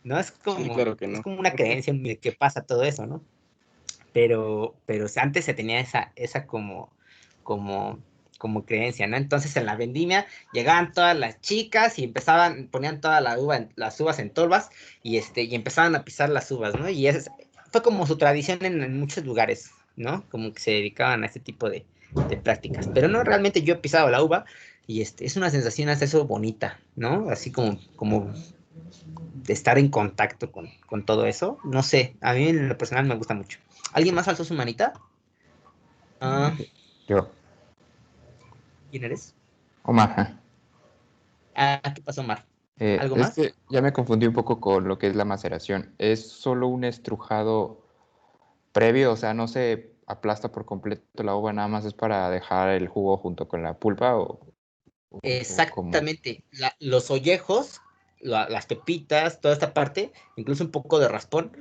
No es Sí, como, claro que es no. como una creencia en que pasa todo eso, ¿no? Pero antes se tenía esa como, como creencia, ¿no? Entonces en la vendimia llegaban todas las chicas y ponían toda las uvas en tolvas y empezaban a pisar las uvas, ¿no? Y fue como su tradición en muchos lugares, ¿no? Como que se dedicaban a este tipo de prácticas. Pero no, realmente yo he pisado la uva y es una sensación hasta eso bonita, ¿no? Así como de estar en contacto con todo eso. No sé, a mí en lo personal me gusta mucho. ¿Alguien más alzó su manita? Ah, Yo, ¿quién eres? Omar. ¿Qué pasó, Mar? Eh, ¿Algo es más? que ya me confundí un poco con lo que es la maceración. ¿Es solo un estrujado previo? O sea, no se aplasta por completo la uva, nada más es para dejar el jugo junto con la pulpa o cómo. Exactamente. Los ollejos, las pepitas, toda esta parte, incluso un poco de raspón,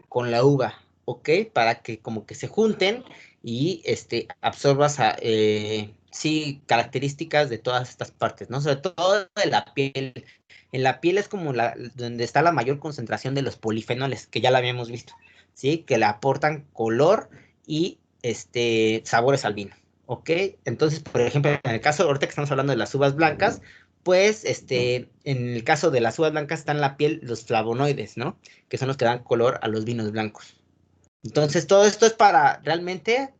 con la uva, ¿ok? Para que como que se junten y absorbas sí, características de todas estas partes, ¿no? Sobre todo de la piel. En la piel es como donde está la mayor concentración de los polifenoles, que ya la habíamos visto, ¿sí? Que le aportan color y sabores al vino. ¿Ok? Entonces, por ejemplo, en el caso, ahorita que estamos hablando de las uvas blancas, pues, en el caso de las uvas blancas están en la piel los flavonoides, ¿no? Que son los que dan color a los vinos blancos. Entonces, todo esto es para realmente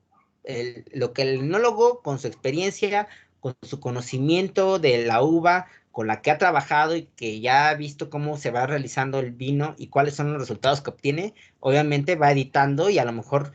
lo que el enólogo, con su experiencia, con su conocimiento de la uva, con la que ha trabajado y que ya ha visto cómo se va realizando el vino y cuáles son los resultados que obtiene, obviamente va editando y a lo mejor,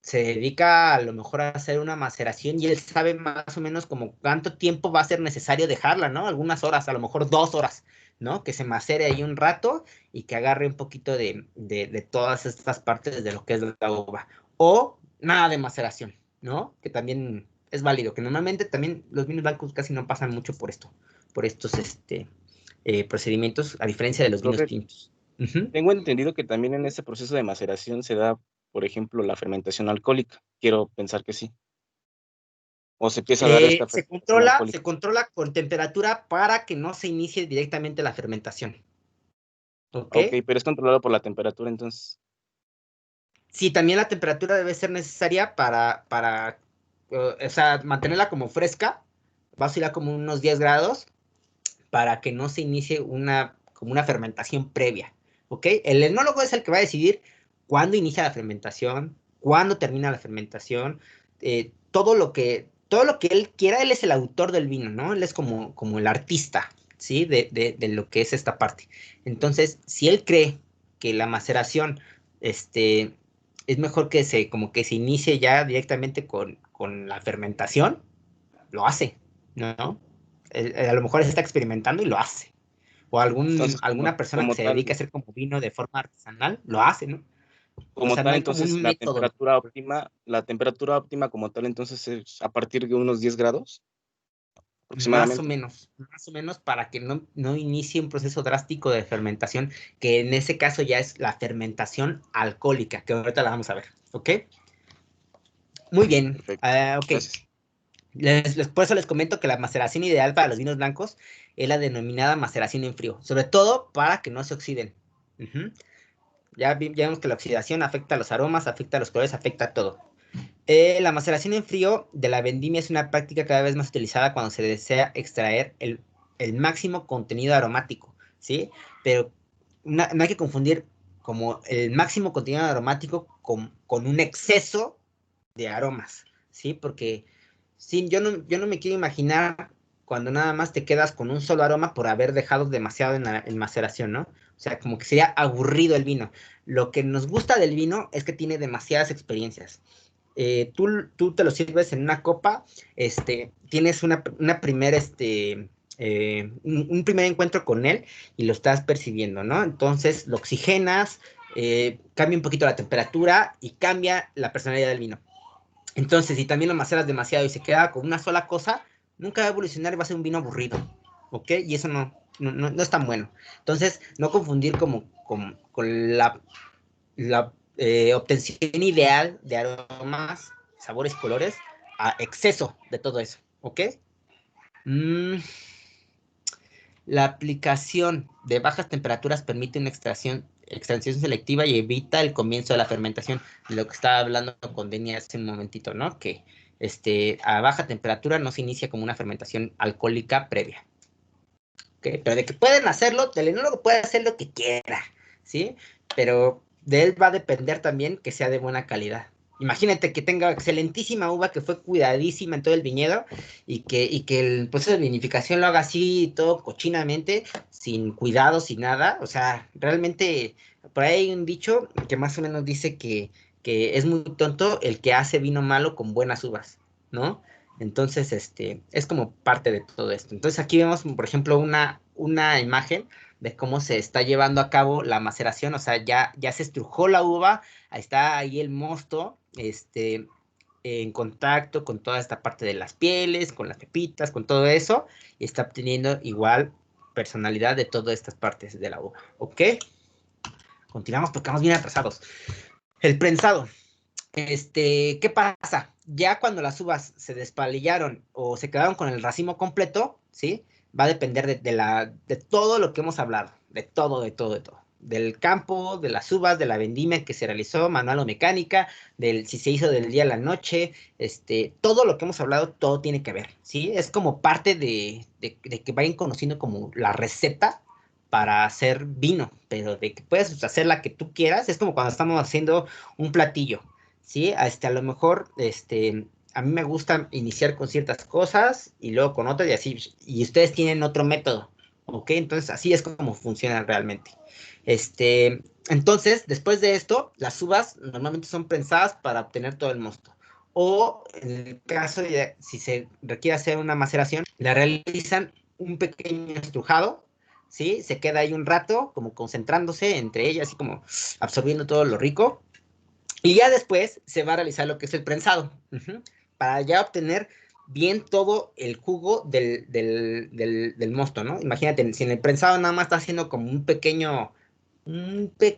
se dedica a lo mejor a hacer una maceración y él sabe más o menos como cuánto tiempo va a ser necesario dejarla, ¿no? Algunas horas, a lo mejor 2 horas, ¿no? Que se macere ahí un rato y que agarre un poquito de todas estas partes de lo que es la uva. O nada de maceración, ¿no? Que también es válido, que normalmente también los vinos blancos casi no pasan mucho por estos procedimientos, a diferencia de los vinos Profe, tintos. Ujú. tengo entendido que también en ese proceso de maceración se da, por ejemplo, la fermentación alcohólica. Quiero pensar que sí. O se empieza a dar esta Se fermentación alcohólica. controla con temperatura para que no se inicie directamente la fermentación. ¿Ok? Ok, pero es controlado por la temperatura, entonces. Sí, también la temperatura debe ser necesaria para o sea, mantenerla como fresca. Va a oscilar como unos 10 grados para que no se inicie como una fermentación previa. ¿Ok? El enólogo es el que va a decidir cuándo inicia la fermentación, cuándo termina la fermentación, todo lo que él quiera, él es el autor del vino, ¿no? Él es como el artista, ¿sí? De lo que es esta parte. Entonces, si él cree que la maceración, es mejor como que se inicie ya directamente con la fermentación, lo hace, ¿no? A lo mejor está experimentando y lo hace. O Entonces, alguna persona que como se dedica a tal, hacer como vino de forma artesanal, lo hace, ¿no? O como sea, no tal, hay como entonces un método, ¿no? la temperatura óptima como tal, entonces es a partir de unos 10 grados aproximadamente. Más o menos para que no inicie un proceso drástico de fermentación, que en ese caso ya es la fermentación alcohólica, que ahorita la vamos a ver, ¿ok? Muy bien, Perfecto. ok. Gracias. Por eso les comento que la maceración ideal para los vinos blancos es la denominada maceración en frío, sobre todo para que no se oxiden. Ujú. Ya vemos que la oxidación afecta a los aromas, afecta a los colores, afecta a todo. La maceración en frío de la vendimia es una práctica cada vez más utilizada cuando se desea extraer el máximo contenido aromático, ¿sí? Pero no hay que confundir como el máximo contenido aromático con un exceso de aromas, ¿sí? Porque sí, yo no me quiero imaginar cuando nada más te quedas con un solo aroma por haber dejado demasiado en maceración, ¿no? O sea, como que sería aburrido el vino. Lo que nos gusta del vino es que tiene demasiadas experiencias. Tú te lo sirves en una copa, tienes una primer, un primer encuentro con él y lo estás percibiendo, ¿no? Entonces lo oxigenas, cambia un poquito la temperatura y cambia la personalidad del vino. Entonces, si también lo maceras demasiado y se queda con una sola cosa, nunca va a evolucionar y va a ser un vino aburrido, ¿ok? Y eso no es tan bueno. Entonces, no confundir con la obtención ideal de aromas, sabores, colores, a exceso de todo eso, ¿ok? Mm, la aplicación de bajas temperaturas permite una extracción selectiva y evita el comienzo de la fermentación, de lo que estaba hablando con Deni hace un momentito, ¿no? Que a baja temperatura no se inicia como una fermentación alcohólica previa. ¿Ok? Pero de que pueden hacerlo, el enólogo puede hacer lo que quiera, ¿sí? Pero de él va a depender también que sea de buena calidad. Imagínate que tenga excelentísima uva que fue cuidadísima en todo el viñedo y que el proceso de vinificación lo haga así todo cochinamente, sin cuidado, sin nada. O sea, realmente por ahí hay un dicho que más o menos dice que es muy tonto el que hace vino malo con buenas uvas, ¿no? Entonces, es como parte de todo esto. Entonces, aquí vemos, por ejemplo, una imagen de cómo se está llevando a cabo la maceración, o sea, ya se estrujó la uva, ahí está ahí el mosto, en contacto con toda esta parte de las pieles, con las pepitas, con todo eso, y está obteniendo igual personalidad de todas estas partes de la uva, ¿ok? Continuamos porque vamos bien atrasados. El prensado. ¿Qué pasa? Ya cuando las uvas se despalillaron o se quedaron con el racimo completo, ¿sí? Va a depender de todo lo que hemos hablado, de todo. Del campo, de las uvas, de la vendimia que se realizó, manual o mecánica, si se hizo del día a la noche, todo lo que hemos hablado, todo tiene que ver, ¿sí? Es como parte de que vayan conociendo como la receta para hacer vino, pero de que puedes hacer la que tú quieras, es como cuando estamos haciendo un platillo, ¿sí? A lo mejor, a mí me gusta iniciar con ciertas cosas y luego con otras y así, y ustedes tienen otro método, ¿ok? Entonces, así es como funciona realmente. Entonces, después de esto, las uvas normalmente son prensadas para obtener todo el mosto. O en el caso de si se requiere hacer una maceración, la realizan un pequeño estrujado, ¿sí? Se queda ahí un rato, como concentrándose entre ellas, así como absorbiendo todo lo rico. Y ya después se va a realizar lo que es el prensado, para ya obtener bien todo el jugo del mosto, ¿no? Imagínate, si en el prensado nada más está haciendo como un pequeño,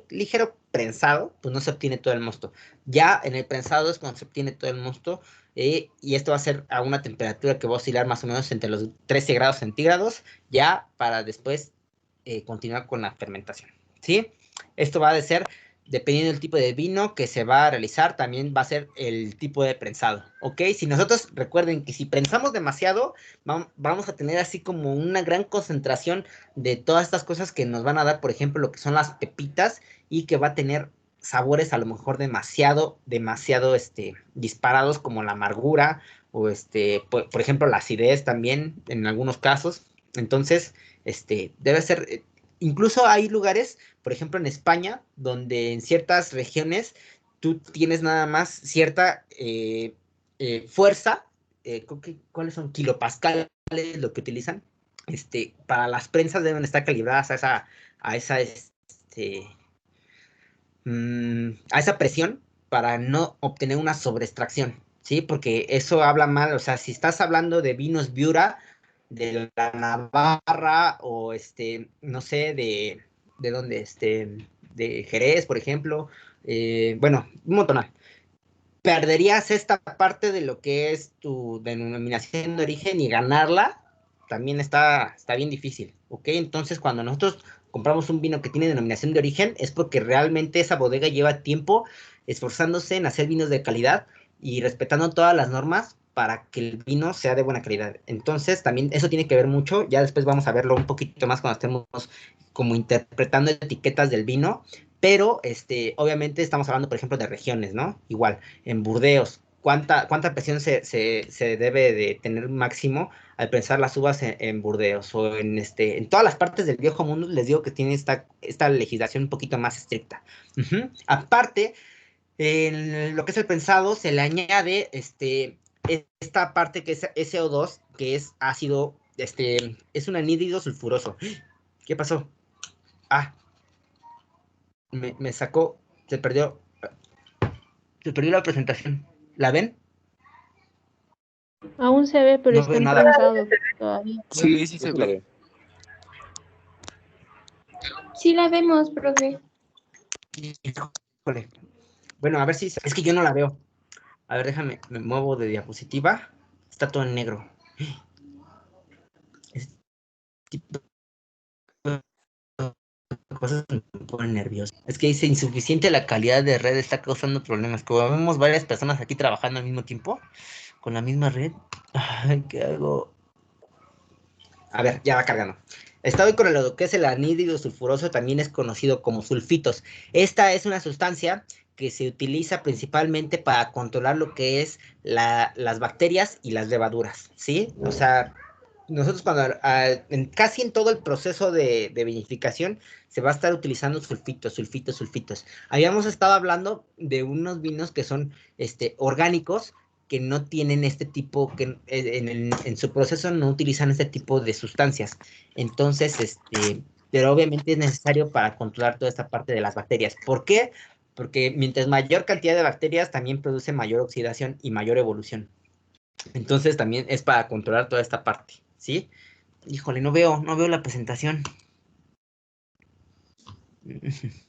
ligero prensado, pues no se obtiene todo el mosto. Ya en el prensado es cuando se obtiene todo el mosto, y esto va a ser a una temperatura que va a oscilar más o menos entre los 13 grados centígrados, ya para después continuar con la fermentación, ¿sí? Esto va a ser, dependiendo del tipo de vino que se va a realizar, también va a ser el tipo de prensado, ¿ok? Si nosotros, recuerden que si prensamos demasiado, vamos a tener así como una gran concentración de todas estas cosas que nos van a dar, por ejemplo, lo que son las pepitas, y que va a tener sabores a lo mejor demasiado disparados, como la amargura, o por ejemplo, la acidez también, en algunos casos. Entonces, debe ser, incluso hay lugares, por ejemplo en España, donde en ciertas regiones tú tienes nada más cierta fuerza, ¿cuáles son? Kilopascales, lo que utilizan, para las prensas deben estar calibradas a esa presión, para no obtener una sobreextracción, ¿sí? Porque eso habla mal, o sea, si estás hablando de vinos Viura, de la Navarra, o no sé, de dónde, de Jerez, por ejemplo, bueno, un montón. Perderías esta parte de lo que es tu denominación de origen, y ganarla también está bien difícil, ¿ok? Entonces, cuando nosotros compramos un vino que tiene denominación de origen, es porque realmente esa bodega lleva tiempo esforzándose en hacer vinos de calidad y respetando todas las normas para que el vino sea de buena calidad. Entonces, también eso tiene que ver mucho. Ya después vamos a verlo un poquito más cuando estemos como interpretando etiquetas del vino, pero obviamente estamos hablando, por ejemplo, de regiones, ¿no? Igual, en Burdeos, ¿cuánta presión se debe de tener máximo al prensar las uvas en Burdeos? O en todas las partes del viejo mundo, les digo que tiene esta legislación un poquito más estricta. Aparte, en lo que es el prensado, se le añade esta parte que es SO2, que es ácido, es un anhídrido sulfuroso. ¿Qué pasó? Ah, me sacó, se perdió la presentación. ¿La ven? Aún se ve, pero No está veo en nada. prensado todavía. Sí, sí se ve. Sí la vemos, profe. Híjole. Bueno, a ver si es que yo no la veo. A ver, déjame, me muevo de diapositiva. Está todo en negro. Este tipo de cosas me ponen nervioso. Es que dice insuficiente la calidad de red, está causando problemas. Como vemos varias personas aquí trabajando al mismo tiempo, con la misma red. Ay, ¿qué hago? A ver, ya va cargando. Está hoy con lo que es el anhídrido sulfuroso, también es conocido como sulfitos. Esta es una sustancia que se utiliza principalmente para controlar lo que es las bacterias y las levaduras, ¿sí? O sea, nosotros casi en todo el proceso de vinificación se va a estar utilizando sulfitos. Habíamos estado hablando de unos vinos que son orgánicos, que no tienen este tipo, que en su proceso no utilizan este tipo de sustancias. Entonces, pero obviamente es necesario para controlar toda esta parte de las bacterias. ¿Por qué? Porque mientras mayor cantidad de bacterias también produce mayor oxidación y mayor evolución. Entonces también es para controlar toda esta parte, ¿sí? Híjole, no veo la presentación.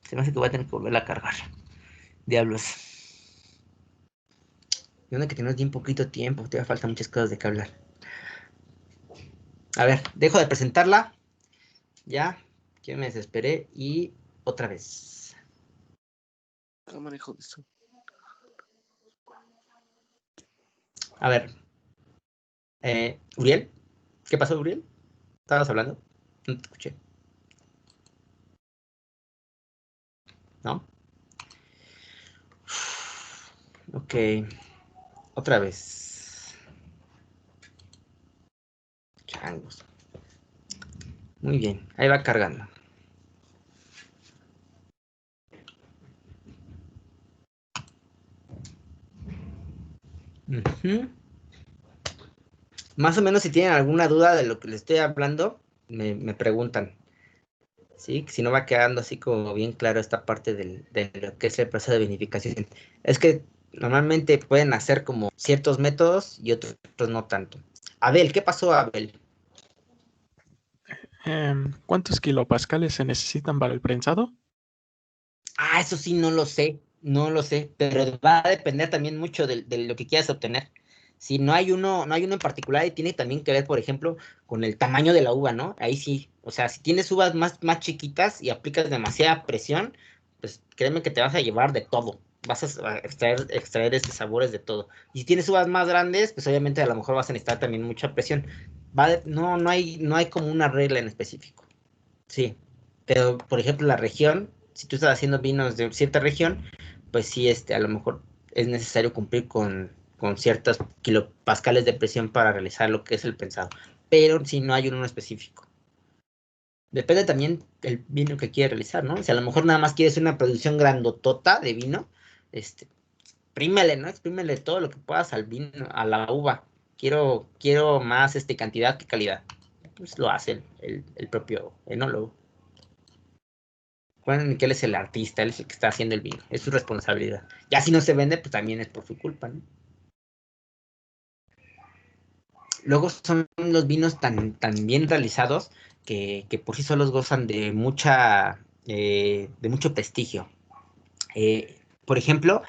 Se me hace que voy a tener que volverla a cargar. Diablos. Y onda que tenemos bien poquito tiempo, todavía faltan muchas cosas de que hablar. A ver, dejo de presentarla. Ya, que me desesperé y otra vez. ¿Cómo manejo eso? A ver. Uriel, ¿qué pasó, Uriel? ¿Estabas hablando? No te escuché. ¿No? Ok. Otra vez. Changos. Muy bien, ahí va cargando. Más o menos si tienen alguna duda de lo que les estoy hablando, me preguntan. ¿Sí? Si no va quedando así como bien claro esta parte de lo que es el proceso de vinificación. Es que normalmente pueden hacer como ciertos métodos y otros no tanto. Abel, ¿qué pasó, Abel? ¿Cuántos kilopascales se necesitan para el prensado? Eso sí, no lo sé, pero va a depender también mucho de lo que quieras obtener. Si no hay uno en particular y tiene también que ver, por ejemplo, con el tamaño de la uva, ¿no? Ahí sí, o sea, si tienes uvas más chiquitas y aplicas demasiada presión, pues créeme que te vas a llevar de todo. Vas a extraer sabores de todo. Y si tienes uvas más grandes, pues obviamente a lo mejor vas a necesitar también mucha presión. No hay como una regla en específico. Sí, pero por ejemplo la región, si tú estás haciendo vinos de cierta región, pues sí, a lo mejor es necesario cumplir con ciertos kilopascales de presión para realizar lo que es el prensado, pero si no hay uno específico. Depende también del vino que quieres realizar, ¿no? Si a lo mejor nada más quieres una producción grandotota de vino, exprímele, ¿no? Exprímele todo lo que puedas al vino, a la uva. Quiero más cantidad que calidad. Pues lo hace el propio enólogo. Recuerden que él es el artista, él es el que está haciendo el vino, es su responsabilidad. Ya si no se vende, pues también es por su culpa, ¿no? Luego son los vinos tan bien realizados que por sí solos gozan de mucho prestigio. Por ejemplo,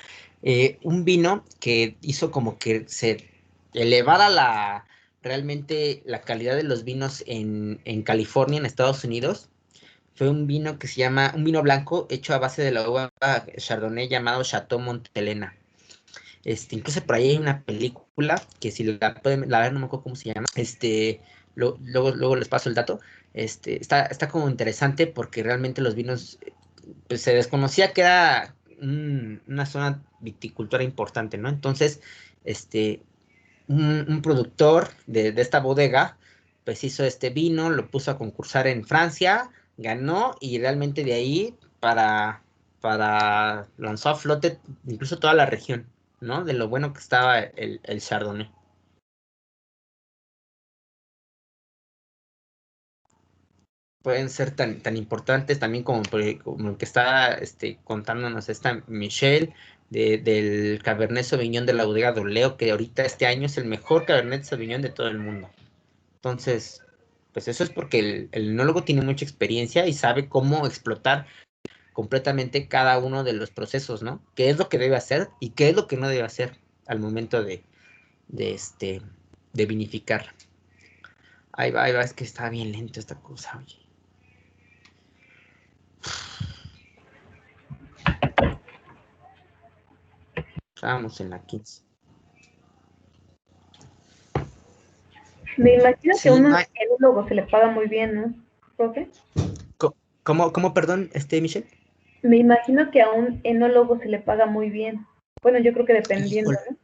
un vino que hizo como que se elevara realmente la calidad de los vinos en California, en Estados Unidos, fue un vino que se llama, un vino blanco hecho a base de la uva Chardonnay llamado Chateau Montelena. Incluso por ahí hay una película que si la pueden, la ver, no me acuerdo cómo se llama, luego les paso el dato, está como interesante porque realmente los vinos, pues se desconocía que era una zona viticultora importante, ¿no? Entonces, un productor de esta bodega, pues hizo este vino, lo puso a concursar en Francia, ganó y realmente de ahí lanzó a flote incluso toda la región, ¿no? De lo bueno que estaba el Chardonnay. Pueden ser tan importantes también como el que está contándonos esta Michelle del Cabernet Sauvignon de la bodega Doleo, que ahorita este año es el mejor Cabernet Sauvignon de todo el mundo. Entonces, pues eso es porque el enólogo tiene mucha experiencia y sabe cómo explotar completamente cada uno de los procesos, ¿no? ¿Qué es lo que debe hacer y qué es lo que no debe hacer al momento de vinificar? Ahí va, es que está bien lento esta cosa, oye. Estábamos en la 15. Me imagino que a un enólogo se le paga muy bien, ¿no, profe? ¿Cómo, perdón, Michelle? Me imagino que a un enólogo se le paga muy bien. Bueno, yo creo que dependiendo, ¿no?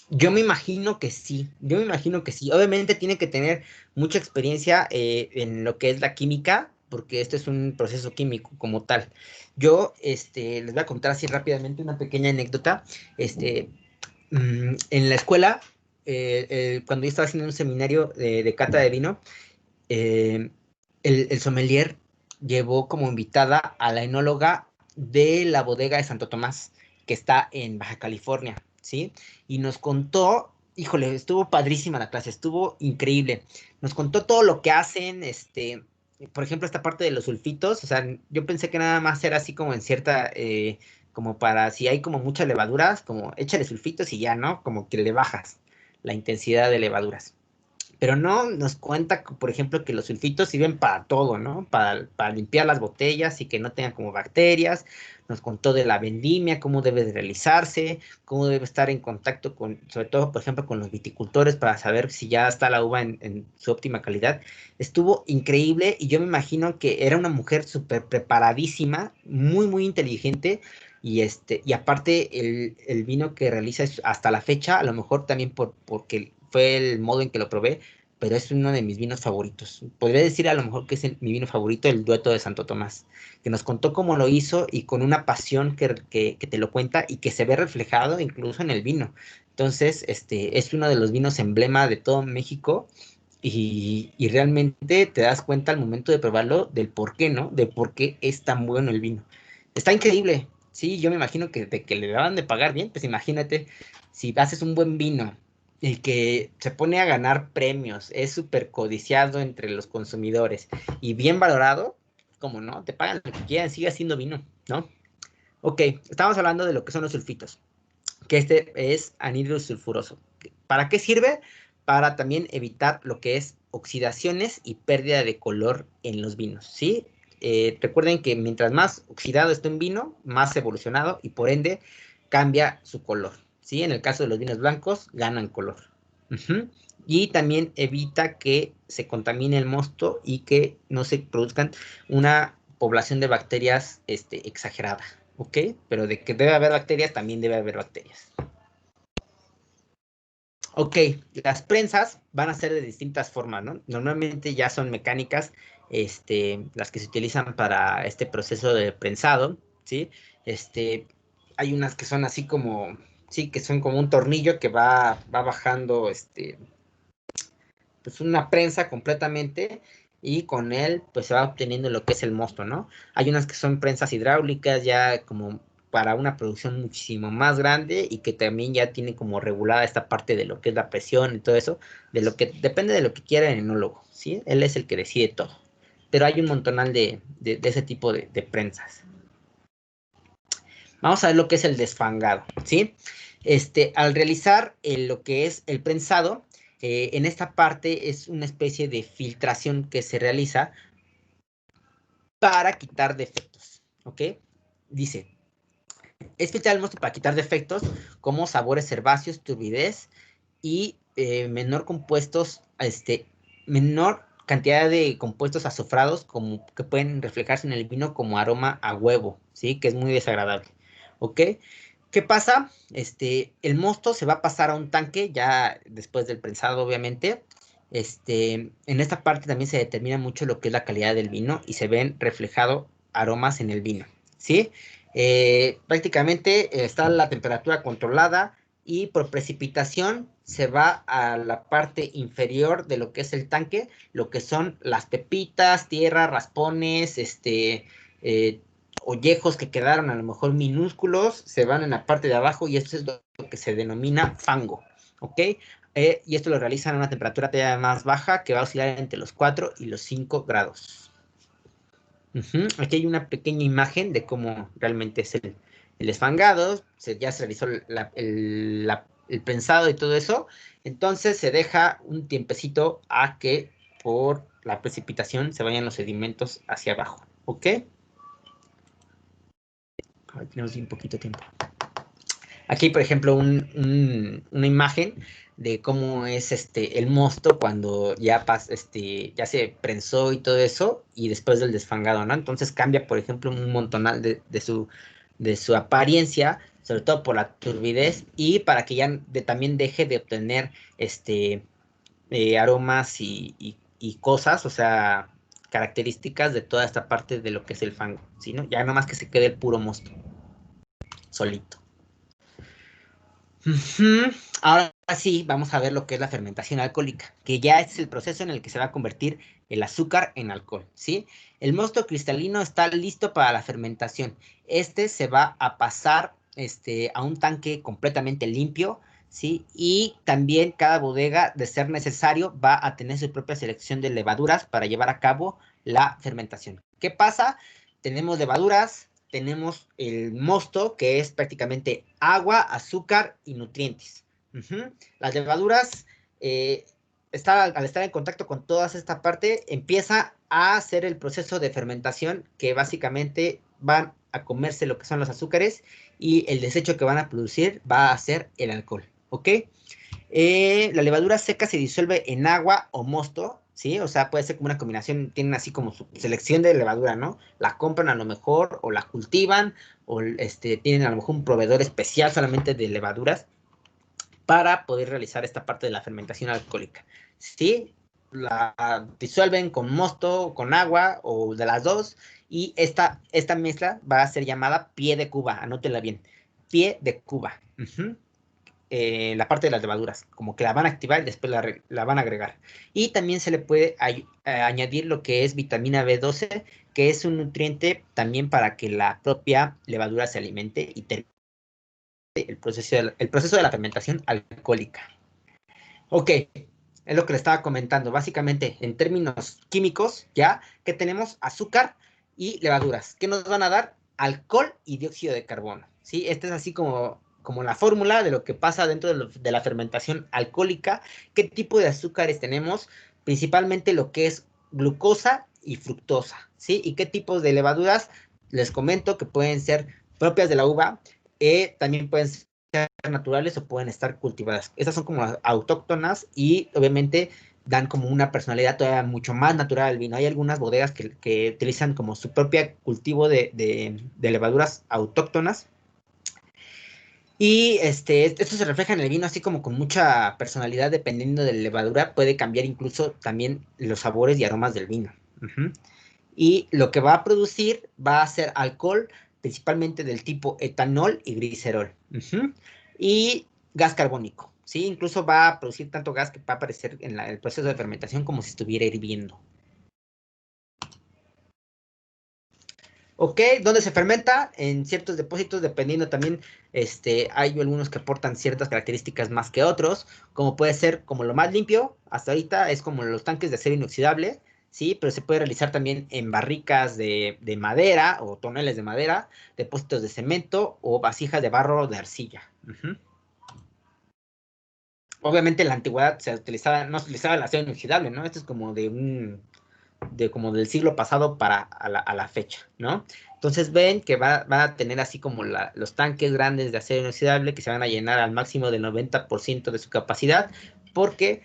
Yo me imagino que sí, Obviamente tiene que tener mucha experiencia en lo que es la química, porque esto es un proceso químico como tal. Yo les voy a contar así rápidamente una pequeña anécdota. En la escuela, cuando yo estaba haciendo un seminario de cata de vino, el sommelier llevó como invitada a la enóloga de la bodega de Santo Tomás, que está en Baja California, ¿sí? Y nos contó, híjole, estuvo padrísima la clase, estuvo increíble. Nos contó todo lo que hacen, por ejemplo, esta parte de los sulfitos, o sea, yo pensé que nada más era así como en cierta, como para, si hay como muchas levaduras, como échale sulfitos y ya, ¿no? Como que le bajas la intensidad de levaduras. Pero no, nos cuenta, por ejemplo, que los sulfitos sirven para todo, ¿no? Para limpiar las botellas y que no tengan como bacterias. Nos contó de la vendimia, cómo debe de realizarse, cómo debe estar en contacto con, sobre todo, por ejemplo, con los viticultores para saber si ya está la uva en su óptima calidad. Estuvo increíble y yo me imagino que era una mujer súper preparadísima, muy, muy inteligente. Y aparte el vino que realiza hasta la fecha, a lo mejor también porque fue el modo en que lo probé, pero es uno de mis vinos favoritos. Podría decir a lo mejor que es mi vino favorito, el Dueto de Santo Tomás, que nos contó cómo lo hizo y con una pasión que te lo cuenta y que se ve reflejado incluso en el vino. Entonces, es uno de los vinos emblema de todo México y realmente te das cuenta al momento de probarlo del por qué, ¿no? De por qué es tan bueno el vino. Está increíble. Sí, yo me imagino que de que le daban de pagar bien, pues imagínate si haces un buen vino el que se pone a ganar premios, es súper codiciado entre los consumidores y bien valorado, como no, te pagan lo que quieran, sigue haciendo vino, ¿no? Ok, estamos hablando de lo que son los sulfitos, que es anhidro sulfuroso. ¿Para qué sirve? Para también evitar lo que es oxidaciones y pérdida de color en los vinos, ¿sí? Recuerden que mientras más oxidado esté un vino, más evolucionado y por ende cambia su color, ¿sí? En el caso de los vinos blancos, ganan color. Y también evita que se contamine el mosto y que no se produzcan una población de bacterias exagerada, ¿ok? Pero de que debe haber bacterias, también debe haber bacterias. Ok, las prensas van a ser de distintas formas, ¿no? Normalmente ya son mecánicas, las que se utilizan para este proceso de prensado, ¿sí? Hay unas que son así como, sí, que son como un tornillo que va bajando, pues una prensa completamente y con él pues se va obteniendo lo que es el mosto, ¿no? Hay unas que son prensas hidráulicas ya como para una producción muchísimo más grande y que también ya tiene como regulada esta parte de lo que es la presión y todo eso, de lo que depende de lo que quiera el enólogo, ¿sí? Él es el que decide todo. Pero hay un montonal de ese tipo de prensas. Vamos a ver lo que es el desfangado, ¿sí? Al realizar lo que es el prensado, en esta parte es una especie de filtración que se realiza para quitar defectos, ¿ok? Dice, es filtrar el mosto para quitar defectos como sabores herbáceos, turbidez y menor cantidad de compuestos azufrados como que pueden reflejarse en el vino como aroma a huevo, ¿sí? Que es muy desagradable, ¿ok? ¿Qué pasa? El mosto se va a pasar a un tanque ya después del prensado, obviamente. En esta parte también se determina mucho lo que es la calidad del vino y se ven reflejados aromas en el vino, ¿sí? Prácticamente está la temperatura controlada y por precipitación se va a la parte inferior de lo que es el tanque, lo que son las pepitas, tierra, raspones, ollejos que quedaron a lo mejor minúsculos, se van en la parte de abajo y esto es lo que se denomina fango, ¿ok? Y esto lo realizan a una temperatura todavía más baja que va a oscilar entre los 4 y los 5 grados. Aquí hay una pequeña imagen de cómo realmente es el desfangado, ya se realizó el prensado y todo eso, entonces se deja un tiempecito a que por la precipitación se vayan los sedimentos hacia abajo, ¿ok? Ahora tenemos un poquito de tiempo. Aquí, por ejemplo, una imagen de cómo es el mosto cuando ya se prensó y todo eso, y después del desfangado, ¿no? Entonces cambia, por ejemplo, un montonal de su apariencia, sobre todo por la turbidez, y para que ya también deje de obtener aromas y cosas, o sea, características de toda esta parte de lo que es el fango, ¿sí? ¿No? Ya nomás que se quede el puro mosto, solito. Ahora Así vamos a ver lo que es la fermentación alcohólica, que ya es el proceso en el que se va a convertir el azúcar en alcohol, ¿sí? El mosto cristalino está listo para la fermentación. Este se va a pasar a un tanque completamente limpio, ¿sí? Y también cada bodega, de ser necesario, va a tener su propia selección de levaduras para llevar a cabo la fermentación. ¿Qué pasa? Tenemos levaduras, tenemos el mosto, que es prácticamente agua, azúcar y nutrientes. Las levaduras, al estar en contacto con toda esta parte, empieza a hacer el proceso de fermentación, que básicamente van a comerse lo que son los azúcares, y el desecho que van a producir va a ser el alcohol, ¿ok? La levadura seca se disuelve en agua o mosto, ¿sí? O sea, puede ser como una combinación, tienen así como su selección de levadura, ¿no? La compran a lo mejor, o la cultivan, o tienen a lo mejor un proveedor especial solamente de levaduras, para poder realizar esta parte de la fermentación alcohólica. ¿Sí? La disuelven con mosto, con agua o de las dos, y esta mezcla va a ser llamada pie de cuba, anótela bien, pie de cuba. La parte de las levaduras, como que la van a activar y después la van a agregar. Y también se le puede añadir lo que es vitamina B12, que es un nutriente también para que la propia levadura se alimente y termine el proceso de la fermentación alcohólica. Ok, es lo que le estaba comentando. Básicamente, en términos químicos, ya que tenemos azúcar y levaduras, que nos van a dar alcohol y dióxido de carbono. ¿Sí? Esta es así como la fórmula de lo que pasa dentro de la fermentación alcohólica. ¿Qué tipo de azúcares tenemos? Principalmente lo que es glucosa y fructosa. ¿Sí? ¿Y qué tipos de levaduras? Les comento que pueden ser propias de la uva, también pueden ser naturales o pueden estar cultivadas. Estas son como las autóctonas y obviamente dan como una personalidad todavía mucho más natural al vino. Hay algunas bodegas que utilizan como su propio cultivo de levaduras autóctonas, y esto se refleja en el vino así como con mucha personalidad. Dependiendo de la levadura puede cambiar incluso también los sabores y aromas del vino. Y lo que va a producir va a ser alcohol, principalmente del tipo etanol y glicerol. Y gas carbónico, ¿sí? Incluso va a producir tanto gas que va a aparecer en el proceso de fermentación como si estuviera hirviendo. Ok, ¿dónde se fermenta? En ciertos depósitos, dependiendo también, hay algunos que aportan ciertas características más que otros, como puede ser como lo más limpio, hasta ahorita es como los tanques de acero inoxidable, ¿sí? Pero se puede realizar también en barricas de madera o toneles de madera, depósitos de cemento o vasijas de barro o de arcilla. Obviamente en la antigüedad no se utilizaba el acero inoxidable, ¿no? Esto es como como del siglo pasado a la fecha, ¿no? Entonces ven que van a tener así como los tanques grandes de acero inoxidable que se van a llenar al máximo del 90% de su capacidad, porque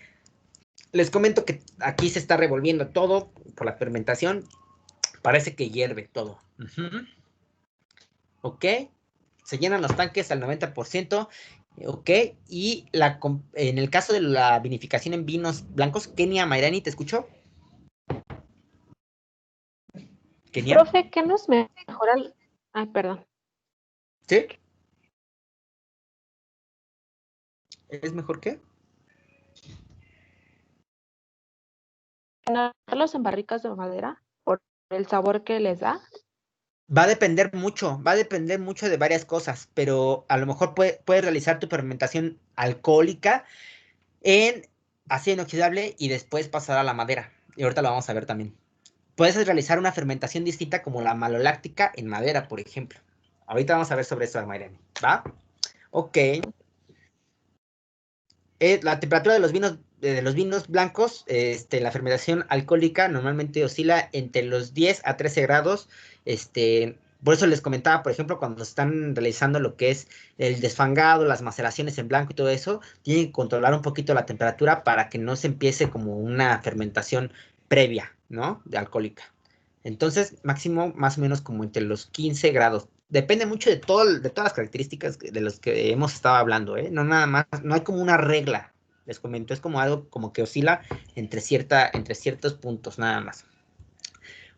les comento que aquí se está revolviendo todo por la fermentación, parece que hierve todo. Ok, se llenan los tanques al 90%. Ok, y en el caso de la vinificación en vinos blancos, Kenia Mayrani, ¿te escucho? ¿Kenia? Profe, ¿qué nos mejora? Ay, perdón. ¿Sí? ¿Es mejor qué? ¿Ponerlos en barricas de madera por el sabor que les da? Va a depender mucho de varias cosas, pero a lo mejor puedes realizar tu fermentación alcohólica en acero inoxidable y después pasar a la madera. Y ahorita lo vamos a ver también. Puedes realizar una fermentación distinta como la maloláctica en madera, por ejemplo. Ahorita vamos a ver sobre eso, Mayrani, ¿va? Ok. La temperatura de los vinos blancos, la fermentación alcohólica normalmente oscila entre los 10 a 13 grados. Por eso les comentaba, por ejemplo, cuando están realizando lo que es el desfangado, las maceraciones en blanco y todo eso, tienen que controlar un poquito la temperatura para que no se empiece como una fermentación previa, ¿no? De alcohólica. Entonces, máximo más o menos como entre los 15 grados. Depende mucho de todas las características de los que hemos estado hablando, ¿eh? No nada más, no hay como una regla, les comento, es como algo como que oscila entre ciertos puntos, nada más.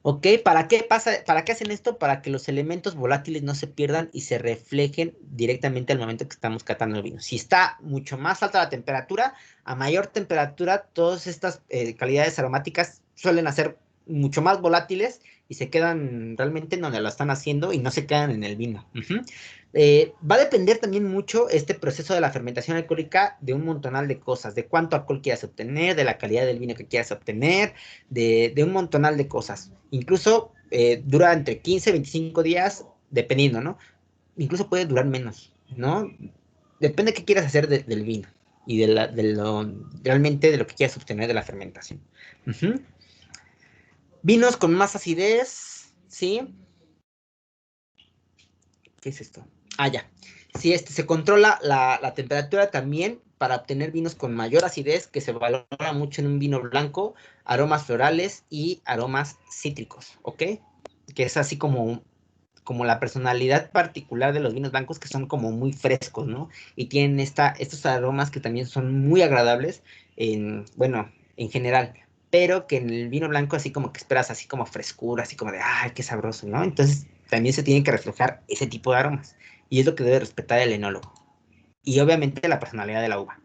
¿Ok? ¿Para qué hacen esto? Para que los elementos volátiles no se pierdan y se reflejen directamente al momento que estamos catando el vino. Si está mucho más alta la temperatura, a mayor temperatura, todas estas calidades aromáticas suelen ser mucho más volátiles y se quedan realmente en donde lo están haciendo y no se quedan en el vino. Va a depender también mucho este proceso de la fermentación alcohólica de un montonal de cosas, de cuánto alcohol quieras obtener, de la calidad del vino que quieras obtener, de un montonal de cosas. Incluso dura entre 15 y 25 días, dependiendo, ¿no? Incluso puede durar menos, ¿no? Depende de qué quieras hacer del vino y realmente de lo que quieras obtener de la fermentación. Vinos con más acidez, ¿sí? ¿Qué es esto? Ah, ya. Sí, se controla la temperatura también para obtener vinos con mayor acidez, que se valora mucho en un vino blanco, aromas florales y aromas cítricos, ¿ok? Que es así como la personalidad particular de los vinos blancos, que son como muy frescos, ¿no? Y tienen estos aromas que también son muy agradables, bueno, en general, pero que en el vino blanco así como que esperas así como frescura, así como de, ¡ay, qué sabroso!, ¿no? Entonces también se tienen que reflejar ese tipo de aromas, y es lo que debe respetar el enólogo. Y obviamente la personalidad de la uva.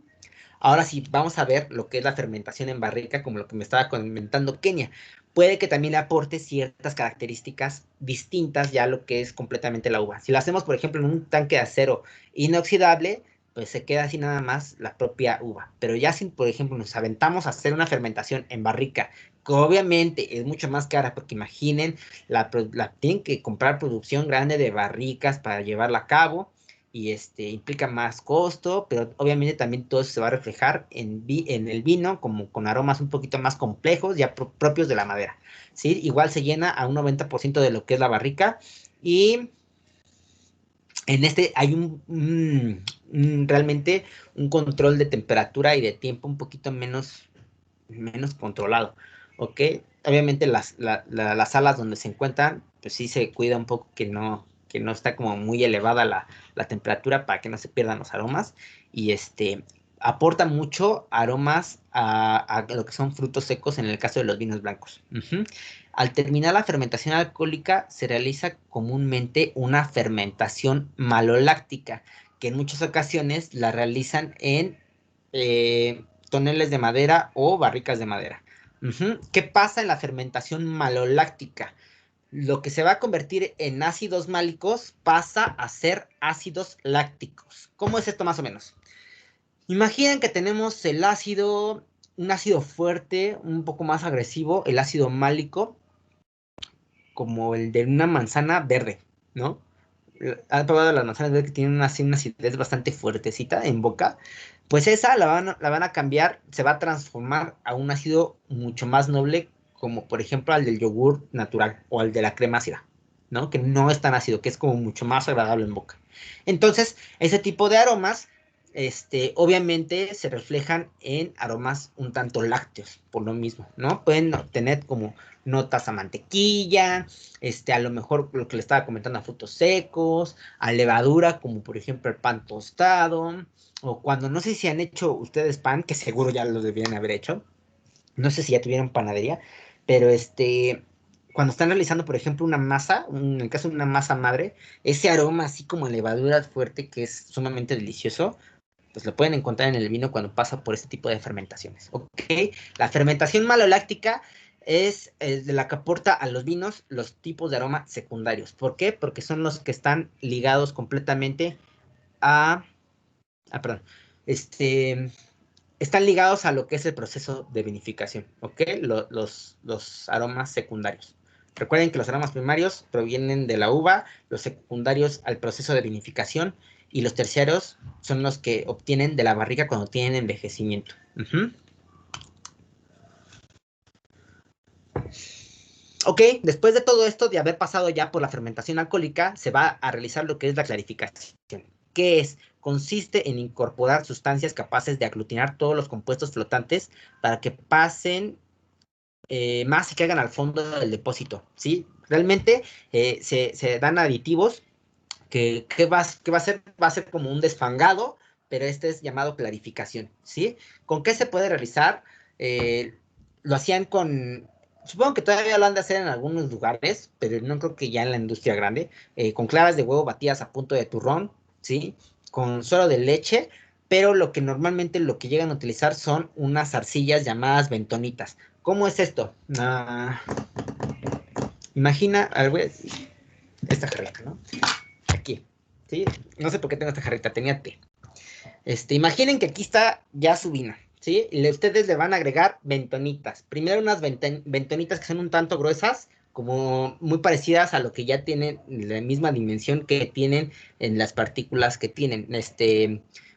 Ahora sí, vamos a ver lo que es la fermentación en barrica, como lo que me estaba comentando Kenia. Puede que también le aporte ciertas características distintas ya a lo que es completamente la uva. Si lo hacemos, por ejemplo, en un tanque de acero inoxidable, pues se queda así nada más la propia uva. Pero ya si, por ejemplo, nos aventamos a hacer una fermentación en barrica, que obviamente es mucho más cara, porque imaginen, tienen que comprar producción grande de barricas para llevarla a cabo, y implica más costo, pero obviamente también todo eso se va a reflejar en el vino, como con aromas un poquito más complejos, ya propios de la madera, ¿sí? Igual se llena a un 90% de lo que es la barrica, y en hay realmente un control de temperatura y de tiempo un poquito menos controlado, ¿ok? Obviamente las salas donde se encuentran, pues sí se cuida un poco que no está como muy elevada la temperatura para que no se pierdan los aromas, y aporta mucho aromas a lo que son frutos secos en el caso de los vinos blancos. Al terminar la fermentación alcohólica, se realiza comúnmente una fermentación maloláctica, que en muchas ocasiones la realizan en toneles de madera o barricas de madera. ¿Qué pasa en la fermentación maloláctica? Lo que se va a convertir en ácidos málicos pasa a ser ácidos lácticos. ¿Cómo es esto más o menos? Imaginen que tenemos un ácido fuerte, un poco más agresivo, el ácido málico, como el de una manzana verde, ¿no? ¿Han probado las manzanas verdes que tienen una acidez bastante fuertecita en boca? Pues esa la van a cambiar, se va a transformar a un ácido mucho más noble, como por ejemplo al del yogur natural o al de la crema ácida, ¿no? Que no es tan ácido, que es como mucho más agradable en boca. Entonces, ese tipo de aromas, obviamente se reflejan en aromas un tanto lácteos, por lo mismo, ¿no? Pueden obtener como notas a mantequilla, a lo mejor lo que le estaba comentando, a frutos secos, a levadura, como por ejemplo el pan tostado, o cuando, no sé si han hecho ustedes pan, que seguro ya lo debían haber hecho, no sé si ya tuvieron panadería, pero cuando están realizando, por ejemplo, una masa, en el caso de una masa madre, ese aroma así como a levadura fuerte, que es sumamente delicioso, pues lo pueden encontrar en el vino cuando pasa por este tipo de fermentaciones, ¿ok? La fermentación maloláctica es de la que aporta a los vinos los tipos de aroma secundarios. ¿Por qué? Porque son los que están ligados completamente perdón, están ligados a lo que es el proceso de vinificación, ¿ok? Los aromas secundarios. Recuerden que los aromas primarios provienen de la uva, los secundarios al proceso de vinificación, y los terciarios son los que obtienen de la barrica cuando tienen envejecimiento. Ok, después de todo esto, de haber pasado ya por la fermentación alcohólica, se va a realizar lo que es la clarificación. ¿Qué es? Consiste en incorporar sustancias capaces de aglutinar todos los compuestos flotantes para que pasen más y caigan al fondo del depósito, ¿sí? Realmente se dan aditivos que va a ser, como un desfangado, pero este es llamado clarificación, ¿sí? ¿Con qué se puede realizar? Lo hacían con Supongo que todavía lo han de hacer en algunos lugares, pero no creo que ya en la industria grande, con claras de huevo batidas a punto de turrón, ¿sí? Con suero de leche, pero normalmente lo que llegan a utilizar son unas arcillas llamadas bentonitas. ¿Cómo es esto? Imagina, esta jarrita, ¿no? Aquí, ¿sí? No sé por qué tengo esta jarrita, tenía té. Imaginen que aquí está ya su vino, ¿sí? Y ustedes le van a agregar bentonitas. Primero unas bentonitas que son un tanto gruesas, como muy parecidas a lo que ya tienen, la misma dimensión que tienen en las partículas que tienen.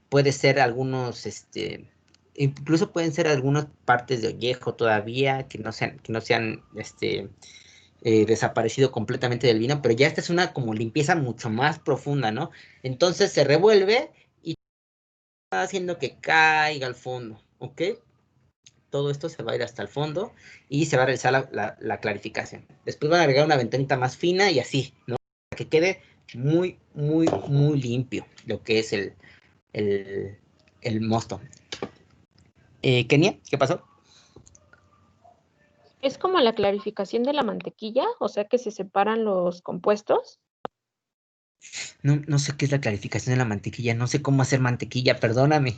Puede ser algunos, incluso pueden ser algunas partes de ollejo todavía que no sean, desaparecido completamente del vino, pero ya esta es una como limpieza mucho más profunda, ¿no? Entonces se revuelve y va haciendo que caiga al fondo, ¿ok? Todo esto se va a ir hasta el fondo y se va a realizar la clarificación. Después van a agregar una ventanita más fina y así, ¿no? Para que quede muy, muy, muy limpio lo que es el mosto. Kenia, ¿qué pasó? Es como la clarificación de la mantequilla, o sea que se separan los compuestos. No sé qué es la clarificación de la mantequilla, no sé cómo hacer mantequilla, perdóname.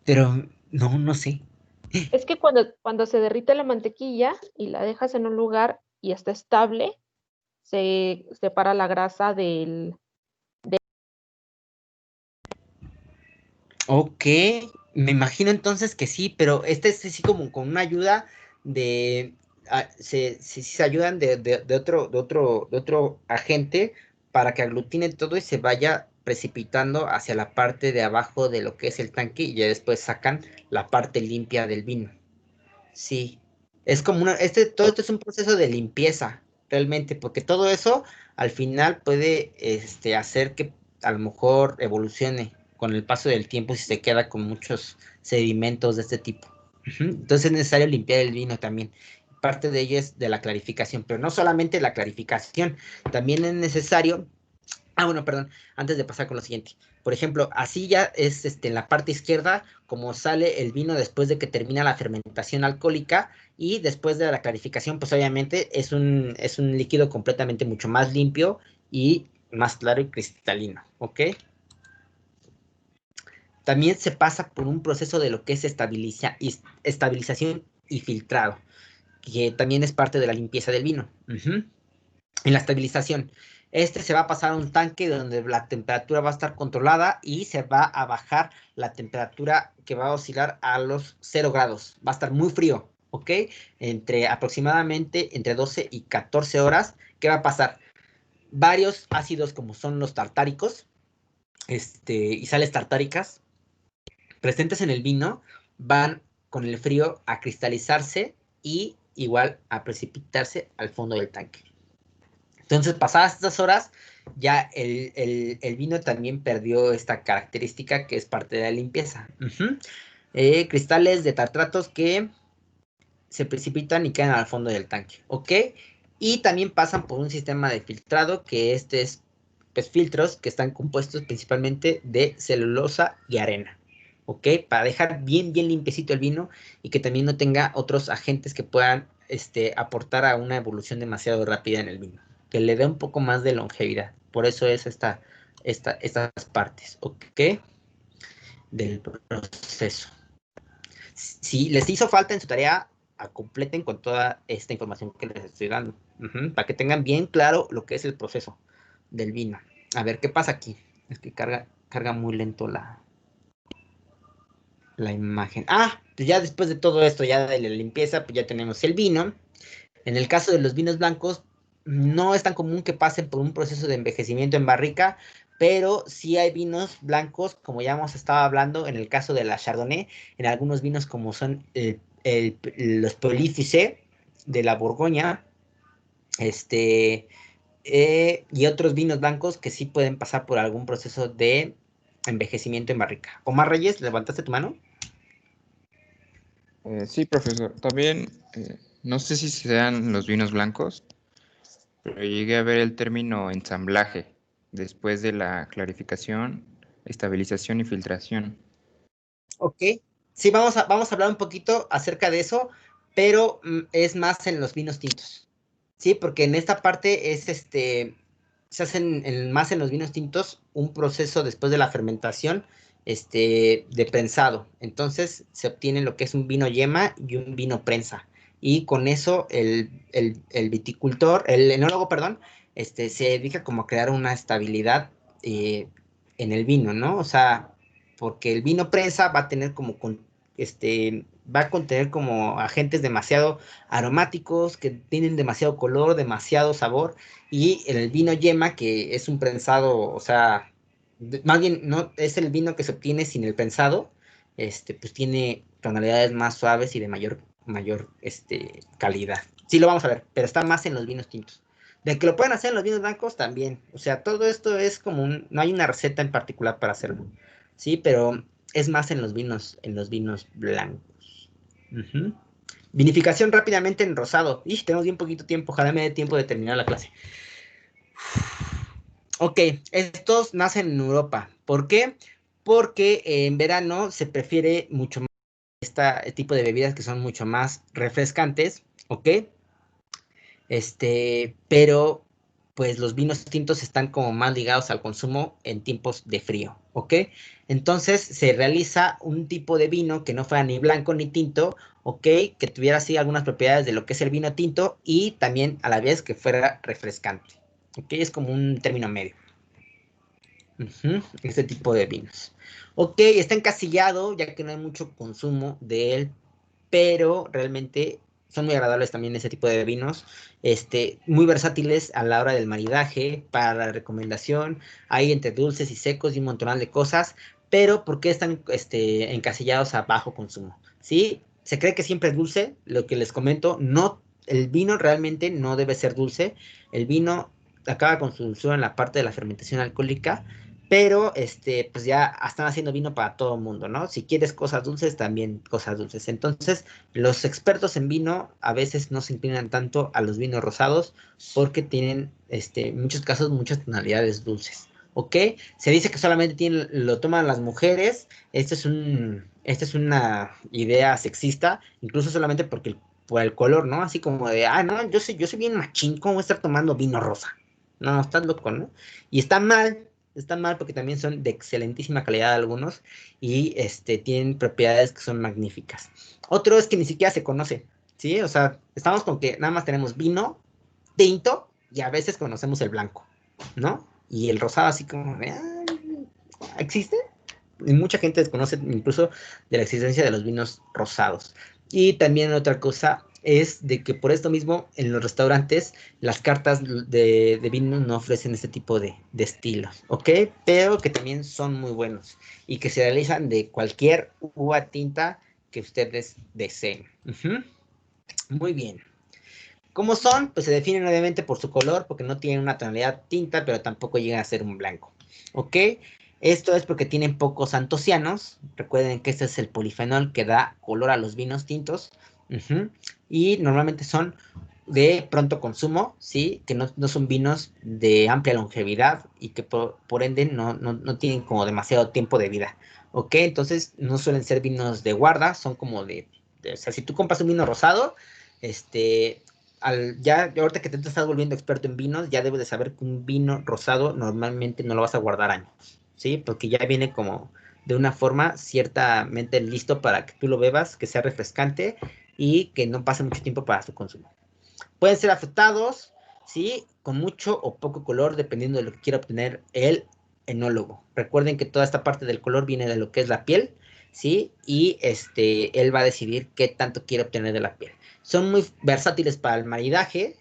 Pero no sé. Es que cuando se derrite la mantequilla y la dejas en un lugar y está estable, se separa la grasa del... Ok, me imagino entonces que sí, pero este es así como con una ayuda de... se ayudan de otro agente para que aglutine todo y se vaya precipitando hacia la parte de abajo de lo que es el tanque y ya después sacan la parte limpia del vino. Sí, es como todo esto es un proceso de limpieza, realmente, porque todo eso al final puede hacer que a lo mejor evolucione con el paso del tiempo si se queda con muchos sedimentos de este tipo. Ujú. Entonces es necesario limpiar el vino también. Parte de ello es de la clarificación, pero no solamente la clarificación, también es necesario. Bueno, perdón, antes de pasar con lo siguiente. Por ejemplo, así ya es en la parte izquierda como sale el vino después de que termina la fermentación alcohólica y después de la clarificación, pues obviamente es un líquido completamente mucho más limpio y más claro y cristalino, ¿ok? También se pasa por un proceso de lo que es estabilización y filtrado, que también es parte de la limpieza del vino. En la estabilización, se va a pasar a un tanque donde la temperatura va a estar controlada y se va a bajar la temperatura que va a oscilar a los 0 grados. Va a estar muy frío, ¿ok? Aproximadamente entre 12 y 14 horas. ¿Qué va a pasar? Varios ácidos como son los tartáricos y sales tartáricas presentes en el vino van con el frío a cristalizarse y igual a precipitarse al fondo del tanque. Entonces, pasadas estas horas, ya el vino también perdió esta característica que es parte de la limpieza. Cristales de tartratos que se precipitan y quedan al fondo del tanque, ¿ok? Y también pasan por un sistema de filtrado que es pues, filtros que están compuestos principalmente de celulosa y arena, ¿ok? Para dejar bien limpiecito el vino y que también no tenga otros agentes que puedan aportar a una evolución demasiado rápida en el vino, que le dé un poco más de longevidad. Por eso es estas partes, ¿ok? Del proceso. Si les hizo falta en su tarea, completen con toda esta información que les estoy dando, para que tengan bien claro lo que es el proceso del vino. A ver, ¿qué pasa aquí? Es que carga muy lento la imagen. Pues ya después de todo esto, ya de la limpieza, pues ya tenemos el vino. En el caso de los vinos blancos, no es tan común que pasen por un proceso de envejecimiento en barrica, pero sí hay vinos blancos, como ya hemos estado hablando, en el caso de la Chardonnay, en algunos vinos como son los Prolifice de la Borgoña, y otros vinos blancos que sí pueden pasar por algún proceso de envejecimiento en barrica. Omar Reyes, ¿levantaste tu mano? Sí, profesor. También, no sé si sean los vinos blancos, pero llegué a ver el término ensamblaje después de la clarificación, estabilización y filtración. Ok. Sí, vamos a hablar un poquito acerca de eso, pero es más en los vinos tintos, ¿sí? Porque en esta parte es se hacen más en los vinos tintos un proceso después de la fermentación de prensado. Entonces se obtiene lo que es un vino yema y un vino prensa. Y con eso el viticultor, el enólogo, perdón, se dedica como a crear una estabilidad en el vino, ¿no? O sea, porque el vino prensa va a tener va a contener como agentes demasiado aromáticos, que tienen demasiado color, demasiado sabor, y el vino yema, que es un prensado, o sea, más bien no es el vino que se obtiene sin el prensado, pues tiene tonalidades más suaves y de mayor calidad. Sí, lo vamos a ver, pero está más en los vinos tintos. De que lo pueden hacer en los vinos blancos también. O sea, todo esto es como no hay una receta en particular para hacerlo. Sí, pero es más en los vinos blancos. Ujú. Vinificación rápidamente en rosado. Tenemos bien poquito tiempo, ojalá me dé tiempo de terminar la clase. Ok, estos nacen en Europa. ¿Por qué? Porque en verano se prefiere mucho más este tipo de bebidas que son mucho más refrescantes, ¿ok? Pero pues los vinos tintos están como más ligados al consumo en tiempos de frío, ¿ok? Entonces se realiza un tipo de vino que no fuera ni blanco ni tinto, ¿ok? Que tuviera así algunas propiedades de lo que es el vino tinto y también a la vez que fuera refrescante, ¿ok? Es como un término medio. Este tipo de vinos. Ok, está encasillado ya que no hay mucho consumo de él, pero realmente son muy agradables también ese tipo de vinos, muy versátiles a la hora del maridaje, para la recomendación, hay entre dulces y secos y un montón de cosas, pero ¿por qué están encasillados a bajo consumo? ¿Sí? Se cree que siempre es dulce, lo que les comento, no, el vino realmente no debe ser dulce, el vino acaba con su dulzura en la parte de la fermentación alcohólica, pero pues ya están haciendo vino para todo el mundo, ¿no? Si quieres cosas dulces, también cosas dulces. Entonces, los expertos en vino a veces no se inclinan tanto a los vinos rosados porque tienen, en muchos casos, muchas tonalidades dulces, ¿ok? Se dice que solamente lo toman las mujeres. Esta es una idea sexista, incluso solamente por el color, ¿no? Así como de, no, yo soy bien machín, ¿cómo voy a estar tomando vino rosa? No, estás loco, ¿no? Y está mal porque también son de excelentísima calidad algunos y tienen propiedades que son magníficas. Otro es que ni siquiera se conoce, ¿sí? O sea, estamos con que nada más tenemos vino tinto y a veces conocemos el blanco, ¿no? Y el rosado así como, ¿existe? Y mucha gente desconoce incluso de la existencia de los vinos rosados. Y también otra cosa es de que por esto mismo en los restaurantes las cartas de vino no ofrecen este tipo de estilos, ¿ok? Pero que también son muy buenos y que se realizan de cualquier uva tinta que ustedes deseen. Muy bien. ¿Cómo son? Pues se definen obviamente por su color, porque no tienen una tonalidad tinta, pero tampoco llegan a ser un blanco, ¿ok? Esto es porque tienen pocos antocianos. Recuerden que este es el polifenol que da color a los vinos tintos. Y normalmente son de pronto consumo, ¿sí? Que no son vinos de amplia longevidad y que por ende no tienen como demasiado tiempo de vida, ¿ok? Entonces no suelen ser vinos de guarda, son como o sea, si tú compras un vino rosado, ya ahorita que te estás volviendo experto en vinos, ya debes de saber que un vino rosado normalmente no lo vas a guardar años, ¿sí? Porque ya viene como de una forma ciertamente listo para que tú lo bebas, que sea refrescante y que no pase mucho tiempo para su consumo. Pueden ser afectados, ¿sí? Con mucho o poco color, dependiendo de lo que quiera obtener el enólogo. Recuerden que toda esta parte del color viene de lo que es la piel, ¿sí? Y él va a decidir qué tanto quiere obtener de la piel. Son muy versátiles para el maridaje,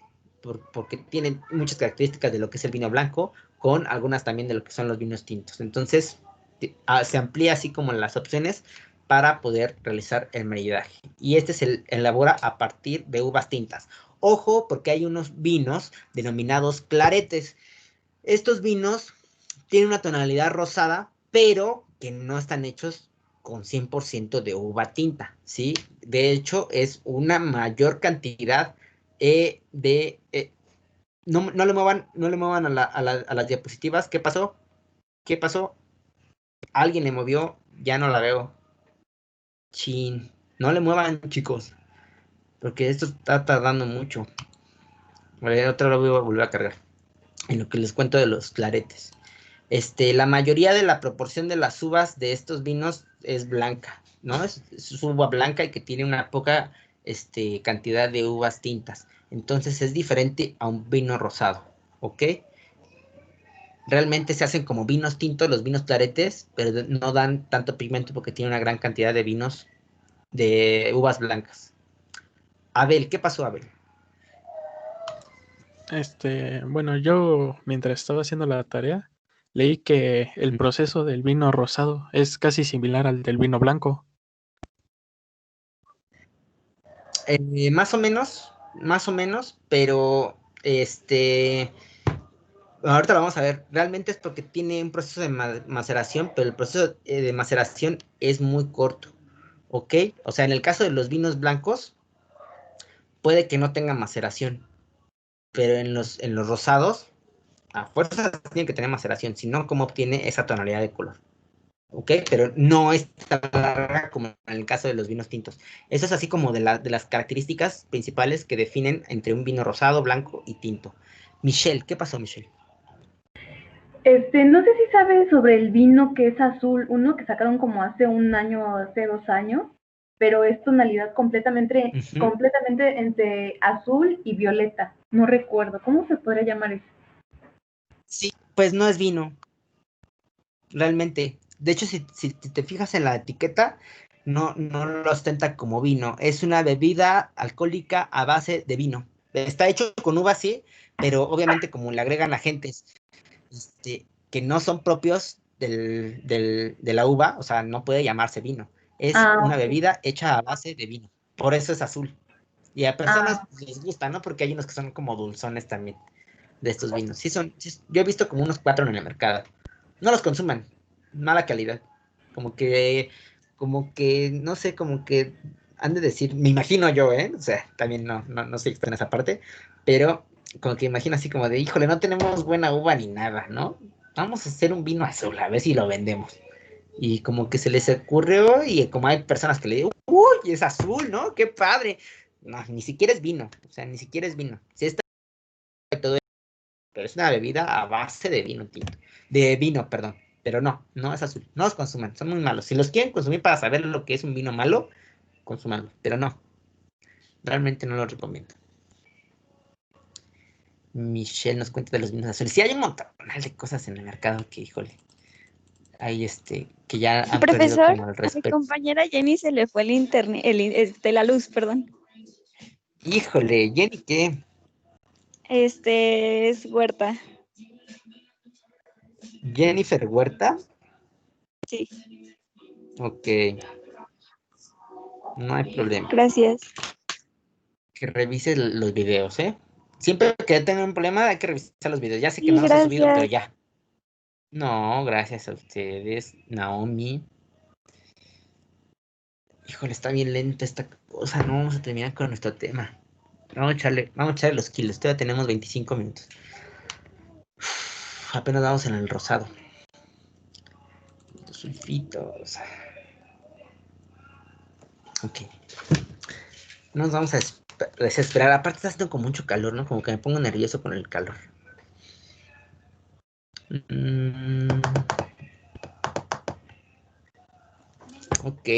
porque tienen muchas características de lo que es el vino blanco, con algunas también de lo que son los vinos tintos. Entonces, se amplía así como las opciones para poder realizar el maridaje. Y se elabora a partir de uvas tintas. Ojo, porque hay unos vinos denominados claretes. Estos vinos tienen una tonalidad rosada, pero que no están hechos con 100% de uva tinta, ¿sí? De hecho, es una mayor cantidad no le muevan a las diapositivas. ¿Qué pasó? ¿Qué pasó? Alguien le movió, ya no la veo. Chin. No le muevan, chicos. porque esto está tardando mucho. A ver, otra vez voy a volver a cargar. En lo que les cuento de los claretes. La mayoría de la proporción de las uvas de estos vinos es blanca, ¿no? Es uva blanca y que tiene una poca cantidad de uvas tintas. Entonces es diferente a un vino rosado, ¿ok? Realmente se hacen como vinos tintos, los vinos claretes, pero no dan tanto pigmento porque tiene una gran cantidad de vinos de uvas blancas. Abel, ¿qué pasó, Abel? Bueno, yo mientras estaba haciendo la tarea, leí que el proceso del vino rosado es casi similar al del vino blanco. Más o menos, pero ahorita lo vamos a ver. Realmente es porque tiene un proceso de maceración, pero el proceso de maceración es muy corto, ¿ok? O sea, en el caso de los vinos blancos, puede que no tenga maceración, pero en los rosados, a fuerza tiene que tener maceración, si no, ¿cómo obtiene esa tonalidad de color? ¿Ok? Pero no es tan larga como en el caso de los vinos tintos. Eso es así como de las características principales que definen entre un vino rosado, blanco y tinto. Michelle, ¿qué pasó, Michelle? No sé si sabes sobre el vino que es azul, uno que sacaron como hace un año o hace 2 años, pero es tonalidad completamente entre azul y violeta. No recuerdo. ¿Cómo se podría llamar eso? Sí, pues no es vino, realmente. De hecho, si te fijas en la etiqueta, no lo ostenta como vino. Es una bebida alcohólica a base de vino. Está hecho con uva, sí, pero obviamente como le agregan agentes que no son propios de la uva, o sea, no puede llamarse vino. Es una Ok. bebida hecha a base de vino. Por eso es azul. Y a personas Ah, les gusta, ¿no? Porque hay unos que son como dulzones también de estos vinos. Yo he visto como unos 4 en el mercado. No los consuman, mala calidad. Como que, no sé, como que han de decir, me imagino yo, ¿eh? O sea, también no sé en esa parte, pero como que imagino así como de, híjole, no tenemos buena uva ni nada, ¿no? Vamos a hacer un vino azul, a ver si lo vendemos. Y como que se les ocurrió y como hay personas que le digo, uy, es azul, ¿no? Qué padre. No, ni siquiera es vino, o sea, ni siquiera es vino. Sí está todo, pero es una bebida a base de vino tinto. De vino, perdón. Pero no es azul. No los consuman, son muy malos. Si los quieren consumir para saber lo que es un vino malo, consúmanlo. Pero no, realmente no lo recomiendo. Michelle nos cuenta de los vinos azules. Sí, hay un montón de cosas en el mercado que, híjole, hay que ya han perdido Profesor, como el a mi respeto. compañera Jenny se le fue el internet, la luz, perdón. Híjole, Jenny, ¿qué? Es Huerta. Jennifer Huerta. Sí, Ok, no hay problema. gracias. Que revise los videos, ¿eh? Siempre que tenga un problema hay que revisar los videos. Ya sé que Sí, no los he subido, pero gracias. ya. No, gracias a ustedes, Naomi. Híjole, está bien lenta esta cosa. No vamos a terminar con nuestro tema. Vamos a echarle los kilos. Todavía tenemos 25 minutos. Apenas vamos en el rosado. Los sulfitos. Ok. No nos vamos a desesperar. Aparte está haciendo con mucho calor, ¿no? Como que me pongo nervioso con el calor. Ok.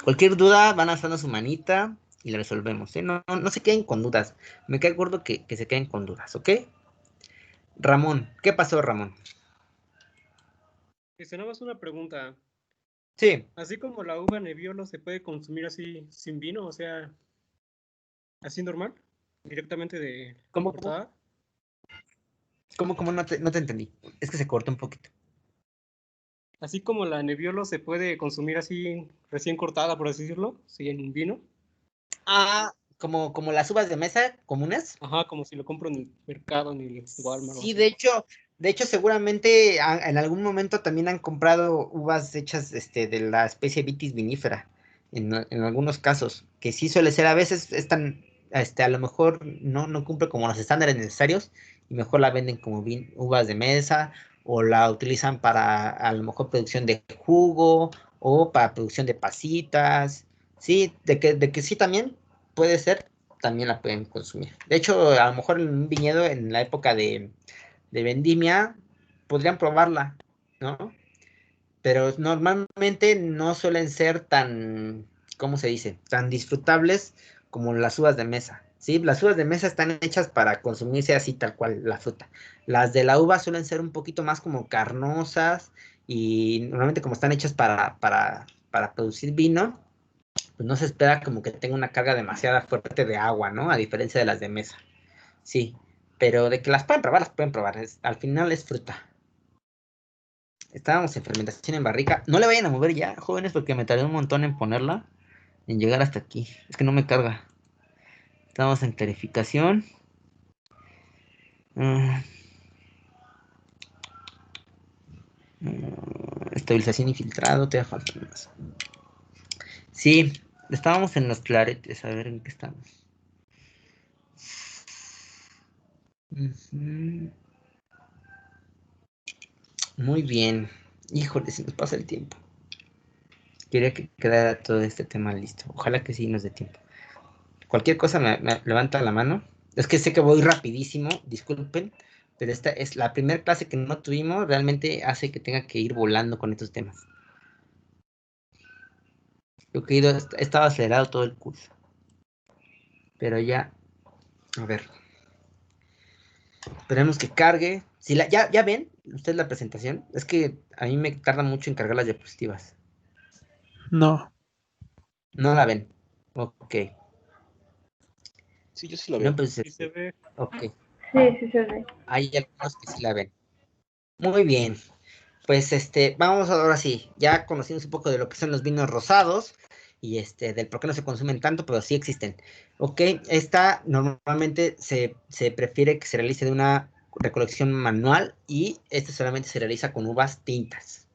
Cualquier duda, van alzando su manita y la resolvemos, ¿eh? No se queden con dudas. Me cae gordo que se queden con dudas, ¿ok? Ramón, ¿qué pasó, Ramón? Nada más una pregunta. Sí. Así como la uva Nebbiolo se puede consumir así sin vino, o sea, así normal, directamente de ¿Cómo? cortada. ¿Cómo? No te entendí. Es que se cortó un poquito. Así como la Nebbiolo se puede consumir así recién cortada, por así decirlo, sin vino. Ah, como las uvas de mesa comunes. Ajá, como si lo compro en el mercado, en el Walmart o Sí, así. de hecho, seguramente en algún momento también han comprado uvas hechas de la especie Vitis vinifera, en algunos casos, que sí suele ser, a veces están, a lo mejor no cumple como los estándares necesarios, y mejor la venden como uvas de mesa, o la utilizan para, a lo mejor, producción de jugo, o para producción de pasitas, sí, de que sí también puede ser, también la pueden consumir. De hecho, a lo mejor en un viñedo en la época de vendimia, podrían probarla, ¿no? Pero normalmente no suelen ser tan, ¿cómo se dice? Tan disfrutables como las uvas de mesa, ¿sí? Las uvas de mesa están hechas para consumirse así tal cual la fruta. Las de la uva suelen ser un poquito más como carnosas y normalmente como están hechas para producir vino, pues no se espera como que tenga una carga demasiado fuerte de agua, ¿no? A diferencia de las de mesa, sí. Pero de que las pueden probar. Al final es fruta. Estábamos en fermentación en barrica. No le vayan a mover ya, jóvenes, porque me tardé un montón en ponerla, en llegar hasta aquí. Es que no me carga. Estamos en clarificación. Estabilización y filtrado, te falta más. Sí, estábamos en los claretes, a ver en qué estamos. Muy bien. Híjole, se nos pasa el tiempo. Quería que quedara todo este tema listo. Ojalá que sí nos dé tiempo. Cualquier cosa me levanta la mano. Es que sé que voy rapidísimo, disculpen, pero esta es la primera clase que no tuvimos, realmente hace que tenga que ir volando con estos temas. Yo que he estado acelerado todo el curso. Pero ya, a ver. Esperemos que cargue. Si ya ven ustedes la presentación. Es que a mí me tarda mucho en cargar las diapositivas. No. No la ven. Ok. Sí, yo sí la veo. No, pues, Sí se ve. ok. Sí se ve. Hay algunos que sí la ven. Muy bien. Pues vamos ahora sí. Ya conocimos un poco de lo que son los vinos rosados y del por qué no se consumen tanto, pero sí existen. Ok, esta normalmente se prefiere que se realice de una recolección manual y solamente se realiza con uvas tintas.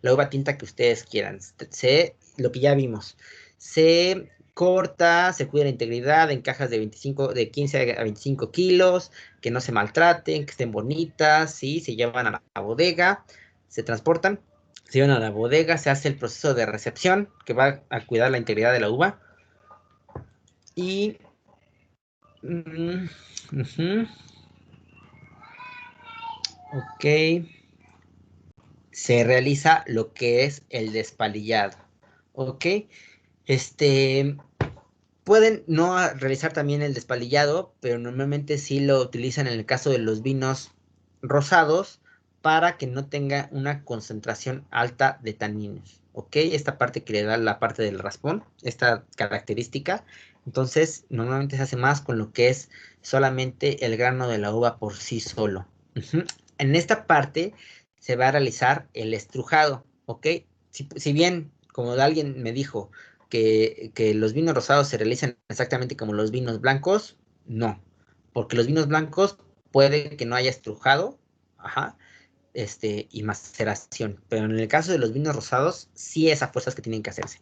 La uva tinta que ustedes quieran. Lo que ya vimos. Se corta, se cuida la integridad en cajas de 15 a 25 kilos, que no se maltraten, que estén bonitas, ¿sí? Se llevan a la bodega, se transportan, se llevan a la bodega, se hace el proceso de recepción, que va a cuidar la integridad de la uva. Y... ok. Se realiza lo que es el despalillado. Ok. Pueden no realizar también el despalillado, pero normalmente sí lo utilizan en el caso de los vinos rosados para que no tenga una concentración alta de taninos. ¿Ok? Esta parte que le da la parte del raspón, esta característica. Entonces, normalmente se hace más con lo que es solamente el grano de la uva por sí solo. En esta parte se va a realizar el estrujado. ¿Ok? Si bien, como alguien me dijo, que los vinos rosados se realizan exactamente como los vinos blancos, no, porque los vinos blancos puede que no haya estrujado, ajá, y maceración, pero en el caso de los vinos rosados, sí es a fuerzas que tienen que hacerse.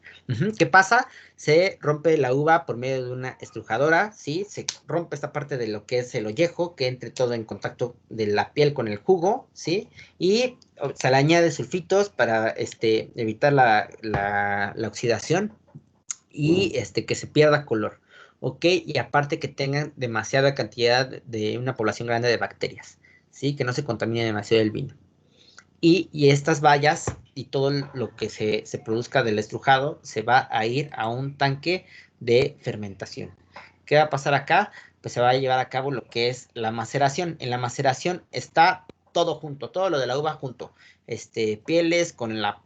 ¿Qué pasa? Se rompe la uva por medio de una estrujadora, ¿sí? Se rompe esta parte de lo que es el ollejo, que entre todo en contacto de la piel con el jugo, ¿sí? Y se le añade sulfitos para evitar la oxidación y que se pierda color, ¿ok? Y aparte que tengan demasiada cantidad de una población grande de bacterias, ¿sí? Que no se contamine demasiado el vino. Y estas bayas y todo lo que se produzca del estrujado se va a ir a un tanque de fermentación. ¿Qué va a pasar acá? Pues se va a llevar a cabo lo que es la maceración. En la maceración está todo junto, todo lo de la uva junto. Pieles con la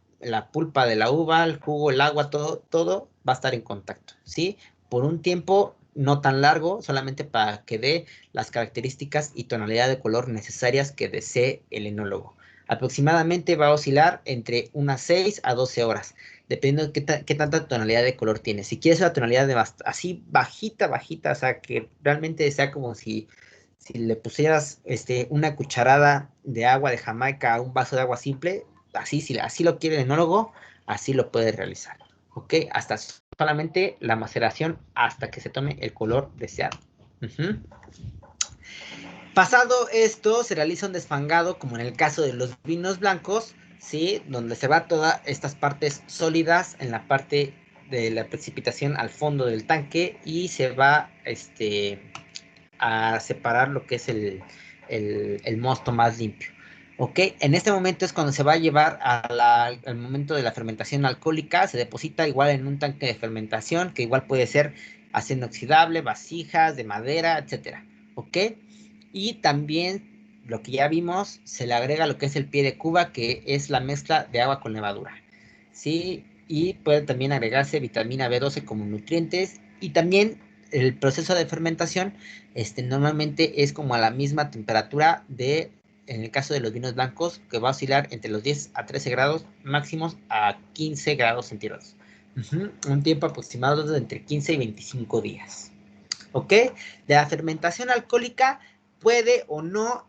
pulpa de la uva, el jugo, el agua, todo va a estar en contacto, ¿sí? Por un tiempo no tan largo, solamente para que dé las características y tonalidad de color necesarias que desee el enólogo. Aproximadamente va a oscilar entre unas 6 a 12 horas, dependiendo de qué tanta tonalidad de color tiene. Si quieres una tonalidad así bajita, o sea, que realmente sea como si le pusieras una cucharada de agua de Jamaica a un vaso de agua simple, así, si así lo quiere el enólogo, así lo puede realizar. ¿Ok? Hasta solamente la maceración hasta que se tome el color deseado. Pasado esto, se realiza un desfangado, como en el caso de los vinos blancos, ¿sí? Donde se va todas estas partes sólidas en la parte de la precipitación al fondo del tanque y se va a separar lo que es el mosto más limpio. ¿Ok? En este momento es cuando se va a llevar al momento de la fermentación alcohólica, se deposita igual en un tanque de fermentación, que igual puede ser acero inoxidable, vasijas de madera, etcétera. ¿Ok? Y también, lo que ya vimos, se le agrega lo que es el pie de cuba, que es la mezcla de agua con levadura. ¿Sí? Y puede también agregarse vitamina B12 como nutrientes, y también el proceso de fermentación normalmente es como a la misma temperatura en el caso de los vinos blancos, que va a oscilar entre los 10 a 13 grados máximos a 15 grados centígrados. Un tiempo aproximado de entre 15 y 25 días. ¿Ok? La fermentación alcohólica puede o no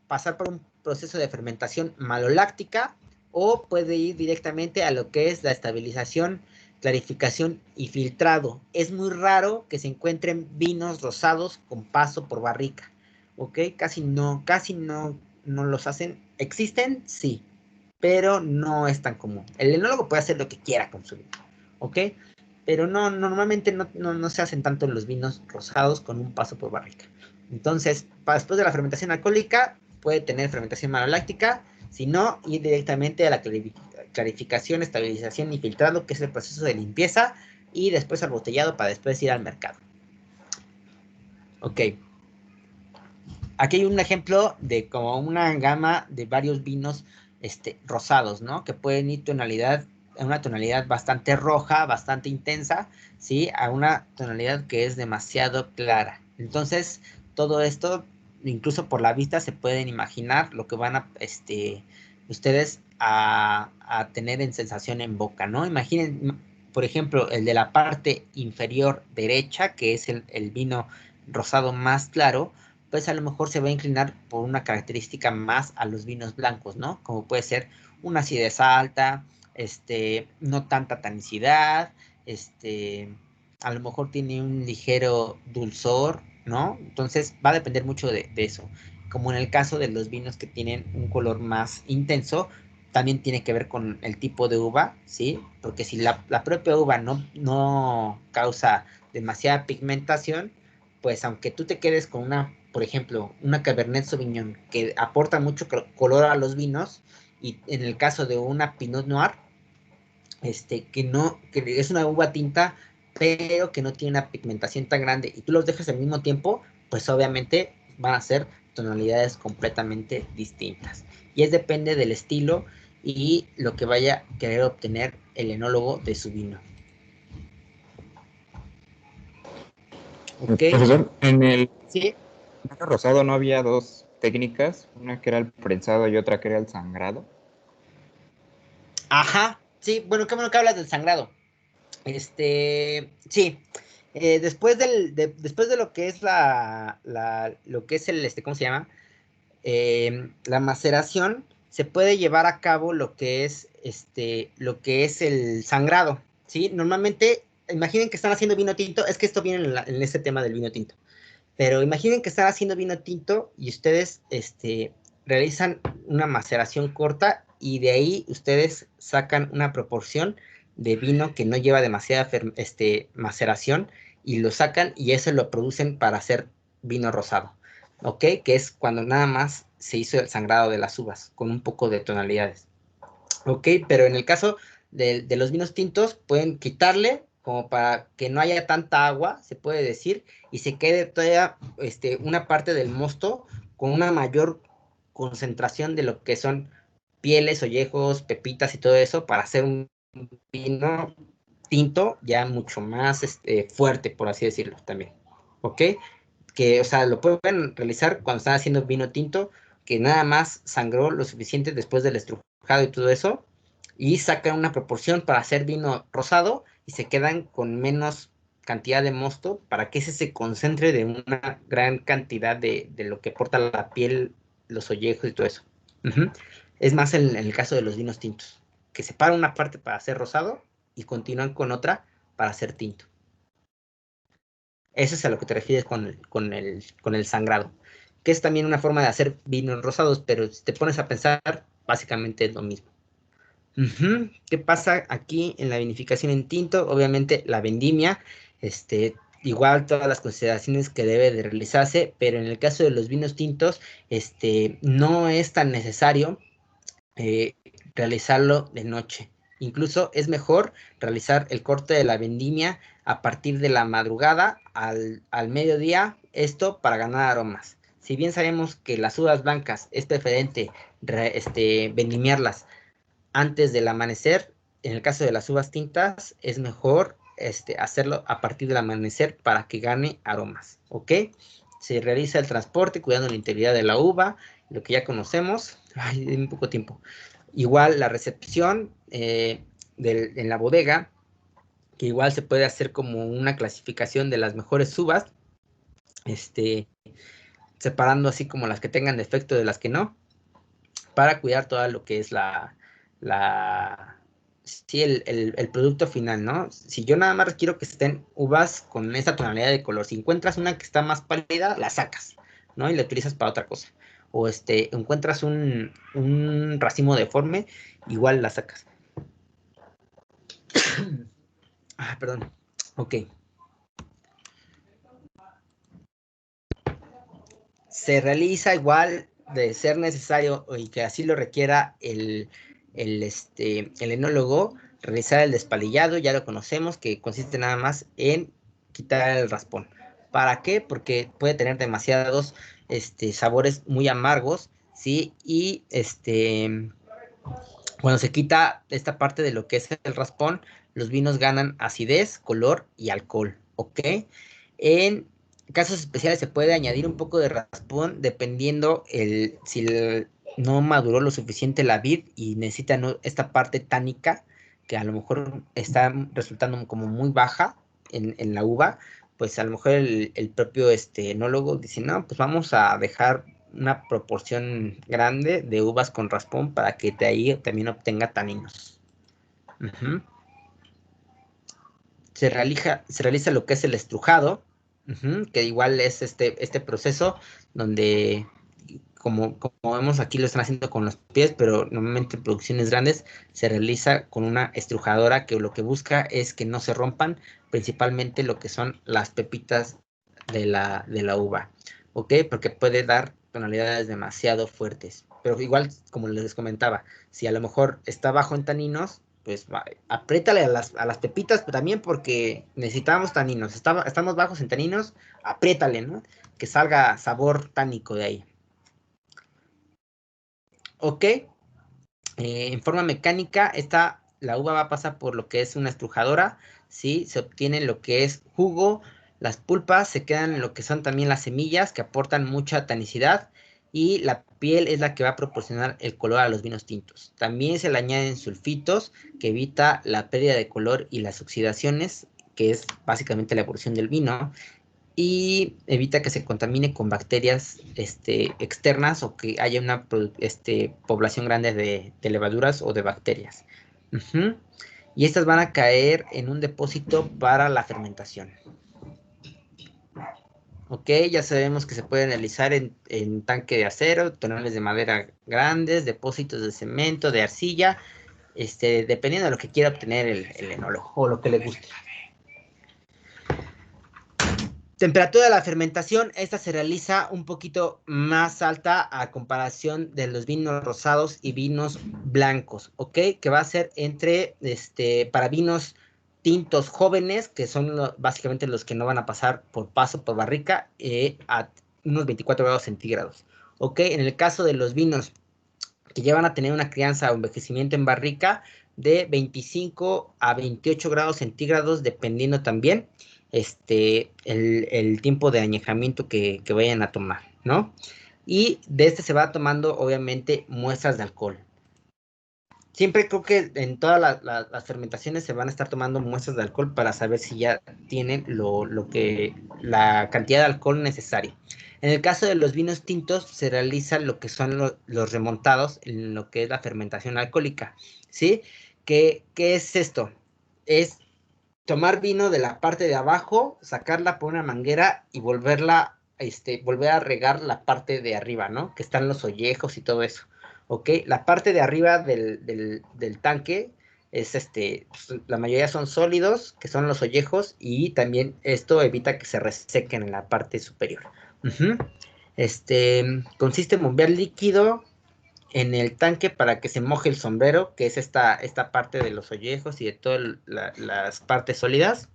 pasar por un proceso de fermentación maloláctica, o puede ir directamente a lo que es la estabilización, clarificación y filtrado. Es muy raro que se encuentren vinos rosados con paso por barrica. ¿Ok? Casi no los hacen. ¿Existen? Sí, pero no es tan común. El enólogo puede hacer lo que quiera con su vino. ¿Ok? Pero normalmente no se hacen tanto en los vinos rosados con un paso por barrica. Entonces, después de la fermentación alcohólica, puede tener fermentación maloláctica, si no, ir directamente a la clarificación, estabilización y filtrado, que es el proceso de limpieza, y después al botellado para después ir al mercado. Ok. Aquí hay un ejemplo de como una gama de varios vinos rosados, ¿no? Que pueden ir a una tonalidad bastante roja, bastante intensa, ¿sí? A una tonalidad que es demasiado clara. Entonces, todo esto, incluso por la vista, se pueden imaginar lo que van a, ustedes a tener en sensación en boca, ¿no? Imaginen, por ejemplo, el de la parte inferior derecha, que es el vino rosado más claro, pues a lo mejor se va a inclinar por una característica más a los vinos blancos, ¿no? Como puede ser una acidez alta, no tanta tanicidad, a lo mejor tiene un ligero dulzor, ¿no? Entonces va a depender mucho de eso. Como en el caso de los vinos que tienen un color más intenso, también tiene que ver con el tipo de uva, ¿sí? Porque si la propia uva no causa demasiada pigmentación, pues aunque tú te quedes con por ejemplo, una Cabernet Sauvignon que aporta mucho color a los vinos, y en el caso de una Pinot Noir, que es una uva tinta, pero que no tiene una pigmentación tan grande, y tú los dejas al mismo tiempo, pues obviamente van a ser tonalidades completamente distintas. Y depende del estilo y lo que vaya a querer obtener el enólogo de su vino. Okay. Profesor, en el ¿Sí? vino rosado no había dos técnicas, una que era el prensado y otra que era el sangrado. Ajá, sí, bueno, qué bueno que hablas del sangrado. Sí, después de lo que es lo que es ¿cómo se llama? La maceración, se puede llevar a cabo lo que es el sangrado, ¿sí? Normalmente, imaginen que están haciendo vino tinto, es que esto viene en este tema del vino tinto, pero imaginen que están haciendo vino tinto y ustedes, realizan una maceración corta, y de ahí ustedes sacan una proporción de vino que no lleva demasiada maceración, y lo sacan y eso lo producen para hacer vino rosado, ¿ok? Que es cuando nada más se hizo el sangrado de las uvas con un poco de tonalidades, ¿ok? Pero en el caso de los vinos tintos, pueden quitarle como para que no haya tanta agua, se puede decir, y se quede todavía una parte del mosto con una mayor concentración de lo que son pieles, ollejos, pepitas y todo eso, para hacer un vino tinto ya mucho más fuerte, por así decirlo, también, ¿ok? Que, o sea, lo pueden realizar cuando están haciendo vino tinto, que nada más sangró lo suficiente después del estrujado y todo eso, y sacan una proporción para hacer vino rosado, y se quedan con menos cantidad de mosto para que ese se concentre de una gran cantidad de lo que aporta la piel, los ollejos y todo eso. Es más en el caso de los vinos tintos, que separan una parte para hacer rosado y continúan con otra para hacer tinto. Eso es a lo que te refieres con el sangrado, que es también una forma de hacer vinos rosados, pero si te pones a pensar, básicamente es lo mismo. ¿Qué pasa aquí en la vinificación en tinto? Obviamente la vendimia, igual todas las consideraciones que debe de realizarse, pero en el caso de los vinos tintos, no es tan necesario realizarlo de noche. Incluso es mejor realizar el corte de la vendimia a partir de la madrugada al mediodía, esto para ganar aromas. Si bien sabemos que las uvas blancas es preferente vendimiarlas antes del amanecer, en el caso de las uvas tintas es mejor hacerlo a partir del amanecer para que gane aromas, ¿ok? Se realiza el transporte cuidando la integridad de la uva, lo que ya conocemos. Ay, en poco tiempo. Igual la recepción en la bodega, que igual se puede hacer como una clasificación de las mejores uvas, separando así como las que tengan defecto de las que no, para cuidar todo lo que es sí, el producto final, ¿no? Si yo nada más quiero que estén uvas con esa tonalidad de color, si encuentras una que está más pálida, la sacas, ¿no? Y la utilizas para otra cosa. O encuentras un racimo deforme, igual la sacas. Perdón. Ok. Se realiza igual de ser necesario y que así lo requiera el enólogo, realizar el despalillado, ya lo conocemos, que consiste nada más en quitar el raspón. ¿Para qué? Porque puede tener demasiados sabores muy amargos, ¿sí? Y cuando se quita esta parte de lo que es el raspón, los vinos ganan acidez, color y alcohol, ¿ok? En casos especiales se puede añadir un poco de raspón dependiendo si no maduró lo suficiente la vid y necesita esta parte tánica que a lo mejor está resultando como muy baja en la uva, pues a lo mejor el propio enólogo dice, no, pues vamos a dejar una proporción grande de uvas con raspón para que de ahí también obtenga taninos. Se realiza lo que es el estrujado, que igual es este proceso donde, como vemos aquí lo están haciendo con los pies, pero normalmente en producciones grandes se realiza con una estrujadora que lo que busca es que no se rompan principalmente lo que son las pepitas de la uva, ¿ok? Porque puede dar tonalidades demasiado fuertes. Pero igual, como les comentaba, si a lo mejor está bajo en taninos, pues apriétale a las pepitas, pero también porque necesitamos taninos. Estamos bajos en taninos, apriétale, ¿no? Que salga sabor tánico de ahí. Ok. En forma mecánica, la uva va a pasar por lo que es una estrujadora, ¿sí? Se obtiene lo que es jugo, las pulpas, se quedan en lo que son también las semillas, que aportan mucha tanicidad, y la piel es la que va a proporcionar el color a los vinos tintos. También se le añaden sulfitos, que evita la pérdida de color y las oxidaciones, que es básicamente la evolución del vino, y evita que se contamine con bacterias externas o que haya una población grande de levaduras o de bacterias. Y estas van a caer en un depósito para la fermentación. Ok, ya sabemos que se pueden realizar en tanque de acero, tonales de madera grandes, depósitos de cemento, de arcilla, dependiendo de lo que quiera obtener el enólogo o lo que le guste. Temperatura de la fermentación, esta se realiza un poquito más alta a comparación de los vinos rosados y vinos blancos, ¿ok? Que va a ser para vinos tintos jóvenes, que son básicamente los que no van a pasar por paso por barrica, a unos 24 grados centígrados, ¿ok? En el caso de los vinos que ya van a tener una crianza o envejecimiento en barrica, de 25 a 28 grados centígrados, dependiendo también el tiempo de añejamiento que vayan a tomar, ¿no? Y de se va tomando, obviamente, muestras de alcohol. Siempre creo que en todas las fermentaciones se van a estar tomando muestras de alcohol para saber si ya tienen la cantidad de alcohol necesaria. En el caso de los vinos tintos, se realiza lo que son los remontados en lo que es la fermentación alcohólica, ¿sí? ¿Qué es esto? Es tomar vino de la parte de abajo, sacarla por una manguera y volver a regar la parte de arriba, ¿no? Que están los ollejos y todo eso, ¿ok? La parte de arriba del tanque es pues, la mayoría son sólidos, que son los ollejos, y también esto evita que se resequen en la parte superior. Consiste en bombear líquido en el tanque para que se moje el sombrero, que es esta parte de los ollejos y de todas las partes sólidas,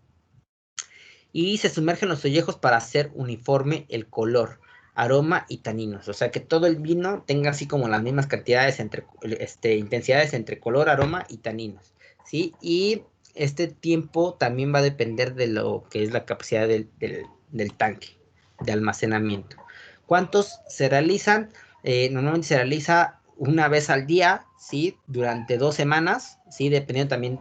y se sumergen los ollejos para hacer uniforme el color, aroma y taninos, o sea que todo el vino tenga así como las mismas cantidades intensidades entre color, aroma y taninos, ¿sí? Y este tiempo también va a depender de lo que es la capacidad del tanque de almacenamiento. ¿Cuántos se realizan? Normalmente se realiza una vez al día, ¿sí? Durante 2 semanas, ¿sí? Dependiendo también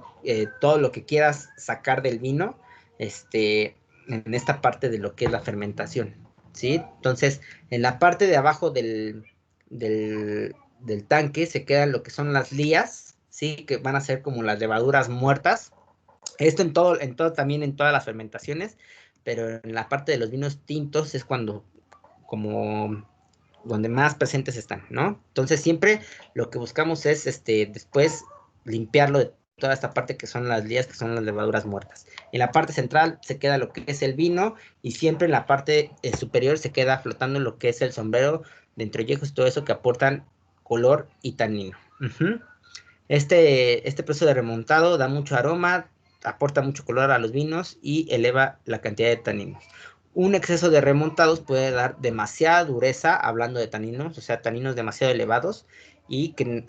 todo lo que quieras sacar del vino, en esta parte de lo que es la fermentación, ¿sí? Entonces, en la parte de abajo del tanque se quedan lo que son las lías, ¿sí? Que van a ser como las levaduras muertas. Esto también en todas las fermentaciones, pero en la parte de los vinos tintos es donde más presentes están, ¿no? Entonces siempre lo que buscamos es después limpiarlo de toda esta parte que son las lías, que son las levaduras muertas. En la parte central se queda lo que es el vino, y siempre en la parte superior se queda flotando lo que es el sombrero de entre ollejos y todo eso que aportan color y tanino. Este proceso de remontado da mucho aroma, aporta mucho color a los vinos y eleva la cantidad de taninos. Un exceso de remontados puede dar demasiada dureza, hablando de taninos, o sea, taninos demasiado elevados, y que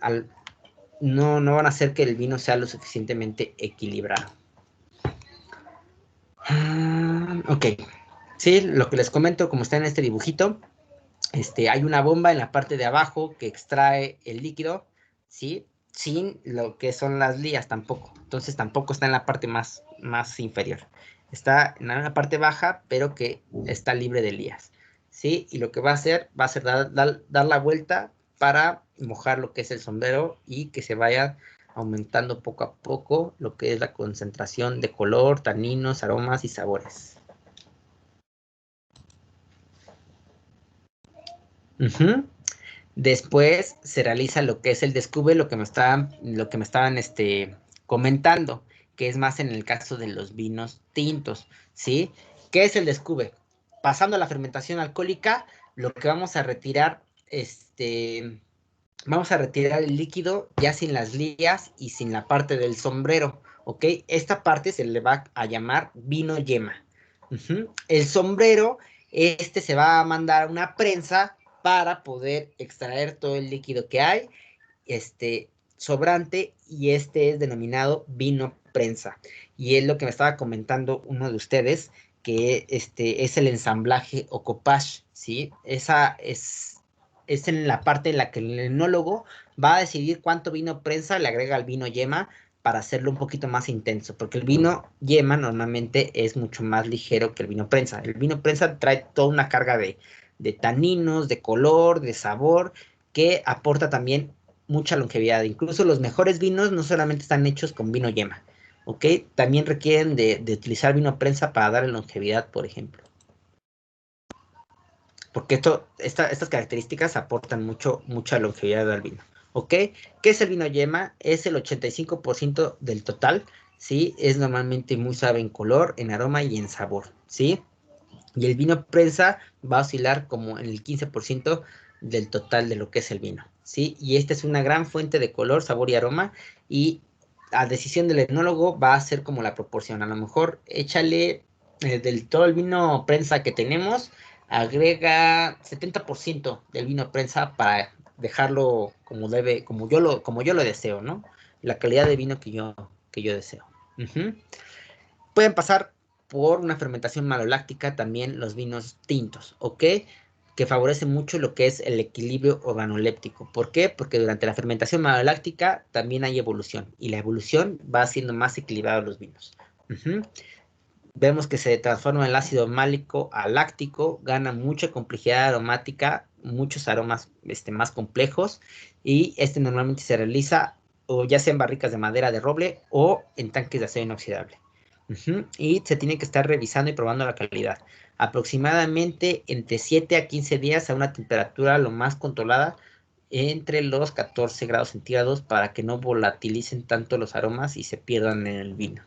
no van a hacer que el vino sea lo suficientemente equilibrado. Ok, sí, lo que les comento, como está en este dibujito, hay una bomba en la parte de abajo que extrae el líquido, ¿sí? Sin lo que son las lías tampoco, entonces tampoco está en la parte más inferior. Está en la parte baja, pero que está libre de lías, ¿sí? Y lo que va a hacer dar la vuelta para mojar lo que es el sombrero y que se vaya aumentando poco a poco lo que es la concentración de color, taninos, aromas y sabores. Después se realiza lo que es el descube, lo que me estaban comentando, que es más en el caso de los vinos tintos, ¿sí? ¿Qué es el descube? Pasando a la fermentación alcohólica, lo que vamos a retirar, vamos a retirar el líquido ya sin las lías y sin la parte del sombrero, ¿ok? Esta parte se le va a llamar vino yema. El sombrero, se va a mandar a una prensa para poder extraer todo el líquido que hay, sobrante, y es denominado vino prensa. Y es lo que me estaba comentando uno de ustedes, que es el ensamblaje o copage, ¿sí? Esa es en la parte en la que el enólogo va a decidir cuánto vino prensa le agrega al vino yema para hacerlo un poquito más intenso, porque el vino yema normalmente es mucho más ligero que el vino prensa. El vino prensa trae toda una carga de taninos, de color, de sabor, que aporta también mucha longevidad. Incluso los mejores vinos no solamente están hechos con vino yema, ¿ok? También requieren de utilizar vino prensa para darle longevidad, por ejemplo. Porque estas características aportan mucha longevidad al vino, ¿ok? ¿Qué es el vino yema? Es el 85% del total, ¿sí? Es normalmente muy suave en color, en aroma y en sabor, ¿sí? Y el vino prensa va a oscilar como en el 15% del total de lo que es el vino, ¿sí? Y esta es una gran fuente de color, sabor y aroma, y a decisión del enólogo va a ser como la proporción. A lo mejor échale del todo el vino prensa que tenemos, agrega 70% del vino prensa para dejarlo como debe, como yo lo deseo, ¿no? La calidad de vino que yo deseo. Pueden pasar por una fermentación maloláctica también los vinos tintos, ¿ok? Que favorece mucho lo que es el equilibrio organoléptico. ¿Por qué? Porque durante la fermentación maloláctica también hay evolución, y la evolución va haciendo más equilibrados los vinos. Vemos que se transforma el ácido málico a láctico, gana mucha complejidad aromática, muchos aromas más complejos, y normalmente se realiza o ya sea en barricas de madera de roble o en tanques de acero inoxidable. Y se tiene que estar revisando y probando la calidad. Aproximadamente entre 7 a 15 días a una temperatura lo más controlada entre los 14 grados centígrados para que no volatilicen tanto los aromas y se pierdan en el vino.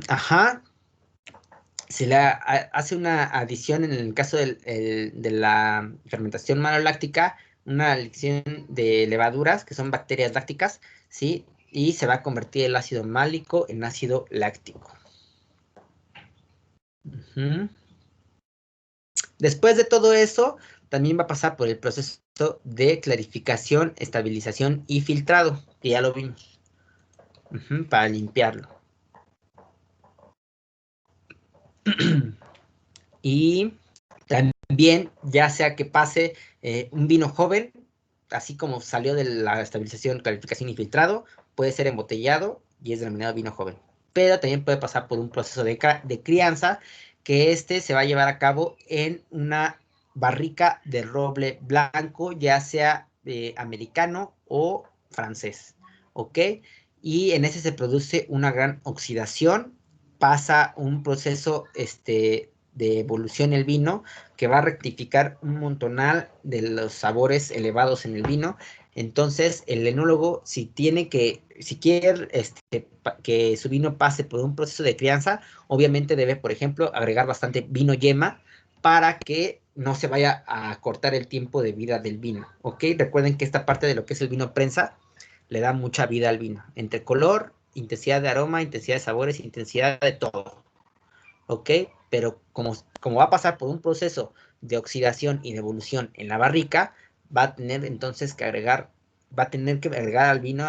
Ajá. Se le hace una adición en el caso de la fermentación maloláctica, una adición de levaduras, que son bacterias lácticas, ¿sí? Y se va a convertir el ácido málico en ácido láctico. Después de todo eso, también va a pasar por el proceso de clarificación, estabilización y filtrado, que ya lo vimos, para limpiarlo. Y también, ya sea que pase un vino joven, así como salió de la estabilización, clarificación y filtrado, puede ser embotellado y es denominado vino joven. Pero también puede pasar por un proceso de crianza, que se va a llevar a cabo en una barrica de roble blanco, ya sea americano o francés, ¿ok? Y en ese se produce una gran oxidación, pasa un proceso de evolución el vino, que va a rectificar un montonal de los sabores elevados en el vino. Entonces, el enólogo, si quiere que su vino pase por un proceso de crianza, obviamente debe, por ejemplo, agregar bastante vino yema para que no se vaya a cortar el tiempo de vida del vino, ¿ok? Recuerden que esta parte de lo que es el vino prensa le da mucha vida al vino, entre color, intensidad de aroma, intensidad de sabores, intensidad de todo, ¿ok? Pero como va a pasar por un proceso de oxidación y de evolución en la barrica, va a tener entonces que agregar al vino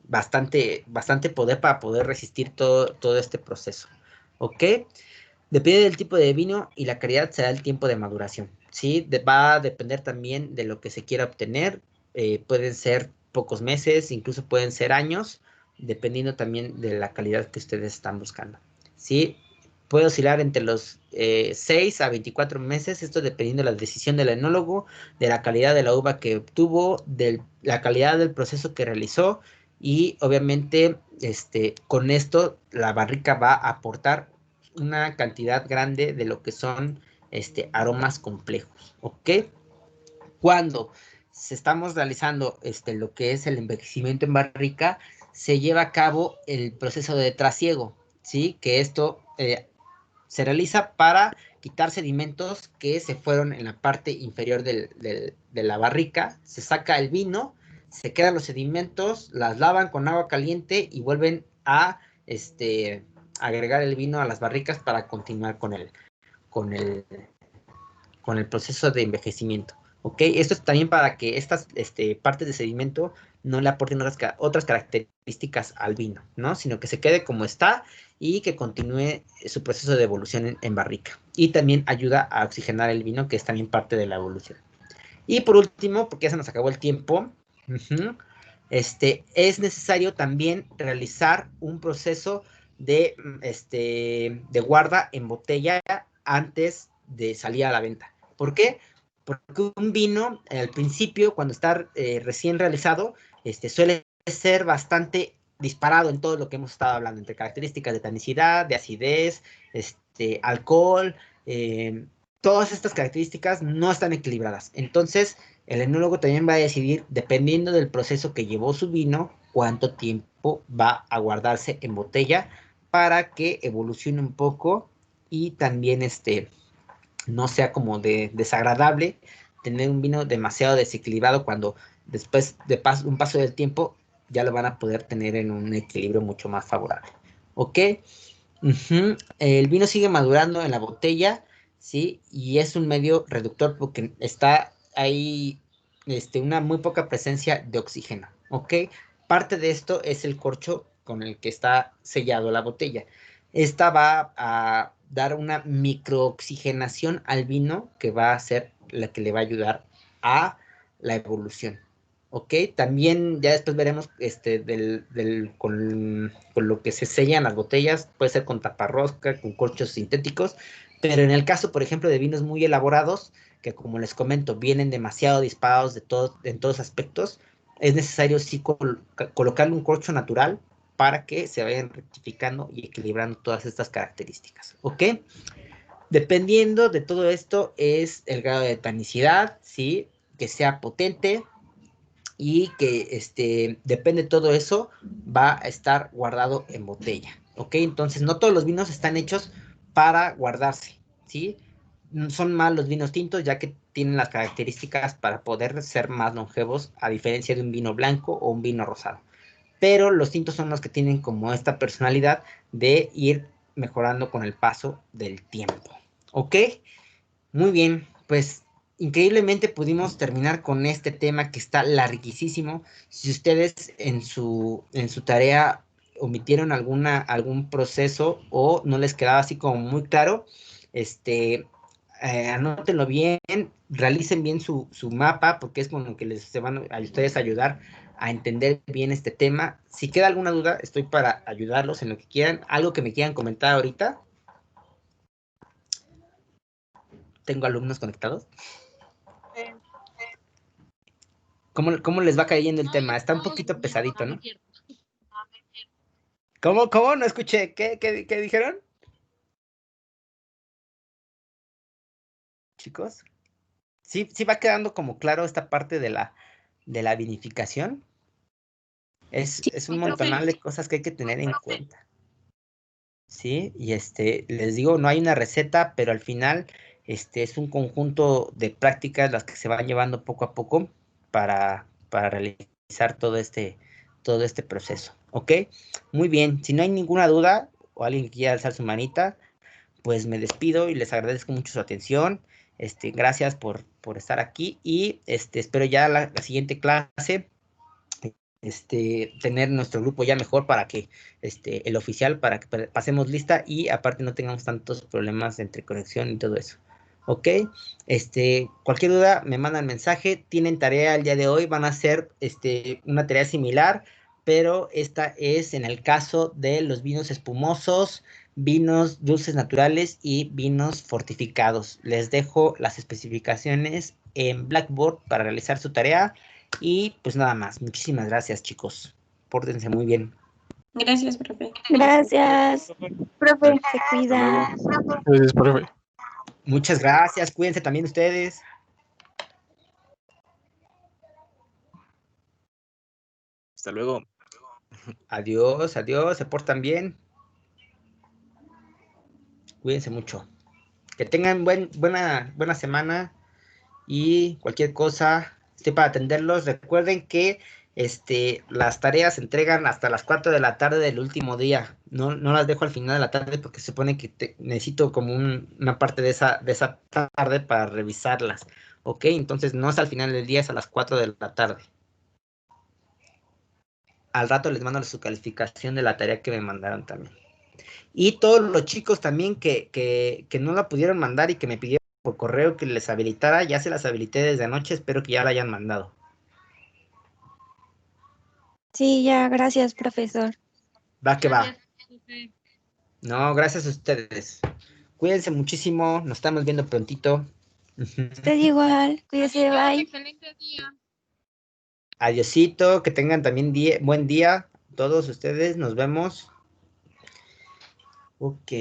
bastante poder para poder resistir todo este proceso, ¿ok? Depende del tipo de vino y la calidad será el tiempo de maduración, ¿sí? Va a depender también de lo que se quiera obtener. Pueden ser pocos meses, incluso pueden ser años, dependiendo también de la calidad que ustedes están buscando, ¿sí? Puede oscilar entre los 6 a 24 meses, esto dependiendo de la decisión del enólogo, de la calidad de la uva que obtuvo, de la calidad del proceso que realizó, y obviamente con esto la barrica va a aportar una cantidad grande de lo que son aromas complejos, ¿ok? Cuando estamos realizando lo que es el envejecimiento en barrica, se lleva a cabo el proceso de trasiego, ¿sí? Que esto se realiza para quitar sedimentos que se fueron en la parte inferior de la barrica, se saca el vino, se quedan los sedimentos, las lavan con agua caliente y vuelven a agregar el vino a las barricas para continuar con el proceso de envejecimiento. ¿Ok? Esto es también para que estas partes de sedimento no le aporten otras características al vino, ¿no? Sino que se quede como está y que continúe su proceso de evolución en barrica. Y también ayuda a oxigenar el vino, que es también parte de la evolución. Y por último, porque ya se nos acabó el tiempo, es necesario también realizar un proceso de guarda en botella antes de salir a la venta. ¿Por qué? Porque un vino, al principio, cuando está recién realizado, suele ser bastante disparado en todo lo que hemos estado hablando, entre características de tanicidad, de acidez, alcohol, todas estas características no están equilibradas. Entonces, el enólogo también va a decidir, dependiendo del proceso que llevó su vino, cuánto tiempo va a guardarse en botella para que evolucione un poco y también no sea como desagradable tener un vino demasiado desequilibrado cuando después de un paso del tiempo ya lo van a poder tener en un equilibrio mucho más favorable. ¿Ok? El vino sigue madurando en la botella, ¿sí? Y es un medio reductor porque está ahí una muy poca presencia de oxígeno, ¿ok? Parte de esto es el corcho con el que está sellado la botella. Esta va a dar una microoxigenación al vino que va a ser la que le va a ayudar a la evolución, ¿ok? También ya después veremos con lo que se sellan las botellas, puede ser con taparrosca, con corchos sintéticos, pero en el caso, por ejemplo, de vinos muy elaborados, que como les comento, vienen demasiado disparados en todos aspectos, es necesario sí colocarle un corcho natural para que se vayan rectificando y equilibrando todas estas características, ¿ok? Dependiendo de todo esto es el grado de tanicidad, ¿sí? Que sea potente y que depende de todo eso, va a estar guardado en botella, ¿ok? Entonces no todos los vinos están hechos para guardarse, ¿sí? Son más los vinos tintos ya que tienen las características para poder ser más longevos a diferencia de un vino blanco o un vino rosado. Pero los tintos son los que tienen como esta personalidad de ir mejorando con el paso del tiempo, ¿ok? Muy bien, pues increíblemente pudimos terminar con este tema que está larguísimo. Si ustedes en su tarea omitieron algún proceso o no les quedaba así como muy claro, anótenlo bien, realicen bien su mapa, porque es con lo que se van a ustedes ayudar a entender bien este tema. Si queda alguna duda, estoy para ayudarlos en lo que quieran. Algo que me quieran comentar ahorita. Tengo alumnos conectados. ¿Cómo les va cayendo el tema? Está un poquito pesadito, ¿no? ¿Cómo? No escuché. ¿Qué dijeron? Chicos. Sí va quedando como claro esta parte de la vinificación. Es un montonal de cosas que hay que tener en cuenta. Sí, y les digo, no hay una receta, pero al final es un conjunto de prácticas las que se van llevando poco a poco para realizar todo este proceso, ¿ok? Muy bien, si no hay ninguna duda o alguien que quiera alzar su manita, pues me despido y les agradezco mucho su atención. Gracias por estar aquí y espero ya la siguiente clase tener nuestro grupo ya mejor para que el oficial, para que pasemos lista y aparte no tengamos tantos problemas entre conexión y todo eso. ¿Ok? Cualquier duda me mandan mensaje, tienen tarea el día de hoy, van a hacer una tarea similar, pero esta es en el caso de los vinos espumosos, vinos dulces naturales y vinos fortificados. Les dejo las especificaciones en Blackboard para realizar su tarea. Y pues nada más, muchísimas gracias, chicos. Pórtense muy bien. Gracias, profe. Gracias, profe. Se cuida. Gracias, profe. Muchas gracias, cuídense también ustedes. Hasta luego. Adiós, se portan bien. Cuídense mucho. Que tengan buena semana y cualquier cosa, estoy para atenderlos. Recuerden que las tareas se entregan hasta las 4 de la tarde del último día. No las dejo al final de la tarde porque se supone que necesito como una parte de esa tarde para revisarlas. ¿Ok? Entonces no es al final del día, es a las 4 de la tarde. Al rato les mando su calificación de la tarea que me mandaron también. Y todos los chicos también que no la pudieron mandar y que me pidieron por correo que les habilitara, ya se las habilité desde anoche, espero que ya la hayan mandado. Sí, ya, gracias, profesor. Va que va. No, gracias a ustedes. Cuídense muchísimo, nos estamos viendo prontito. Usted igual, cuídese, bye. Excelente día. Adiosito, que tengan también buen día todos ustedes, nos vemos. Ok.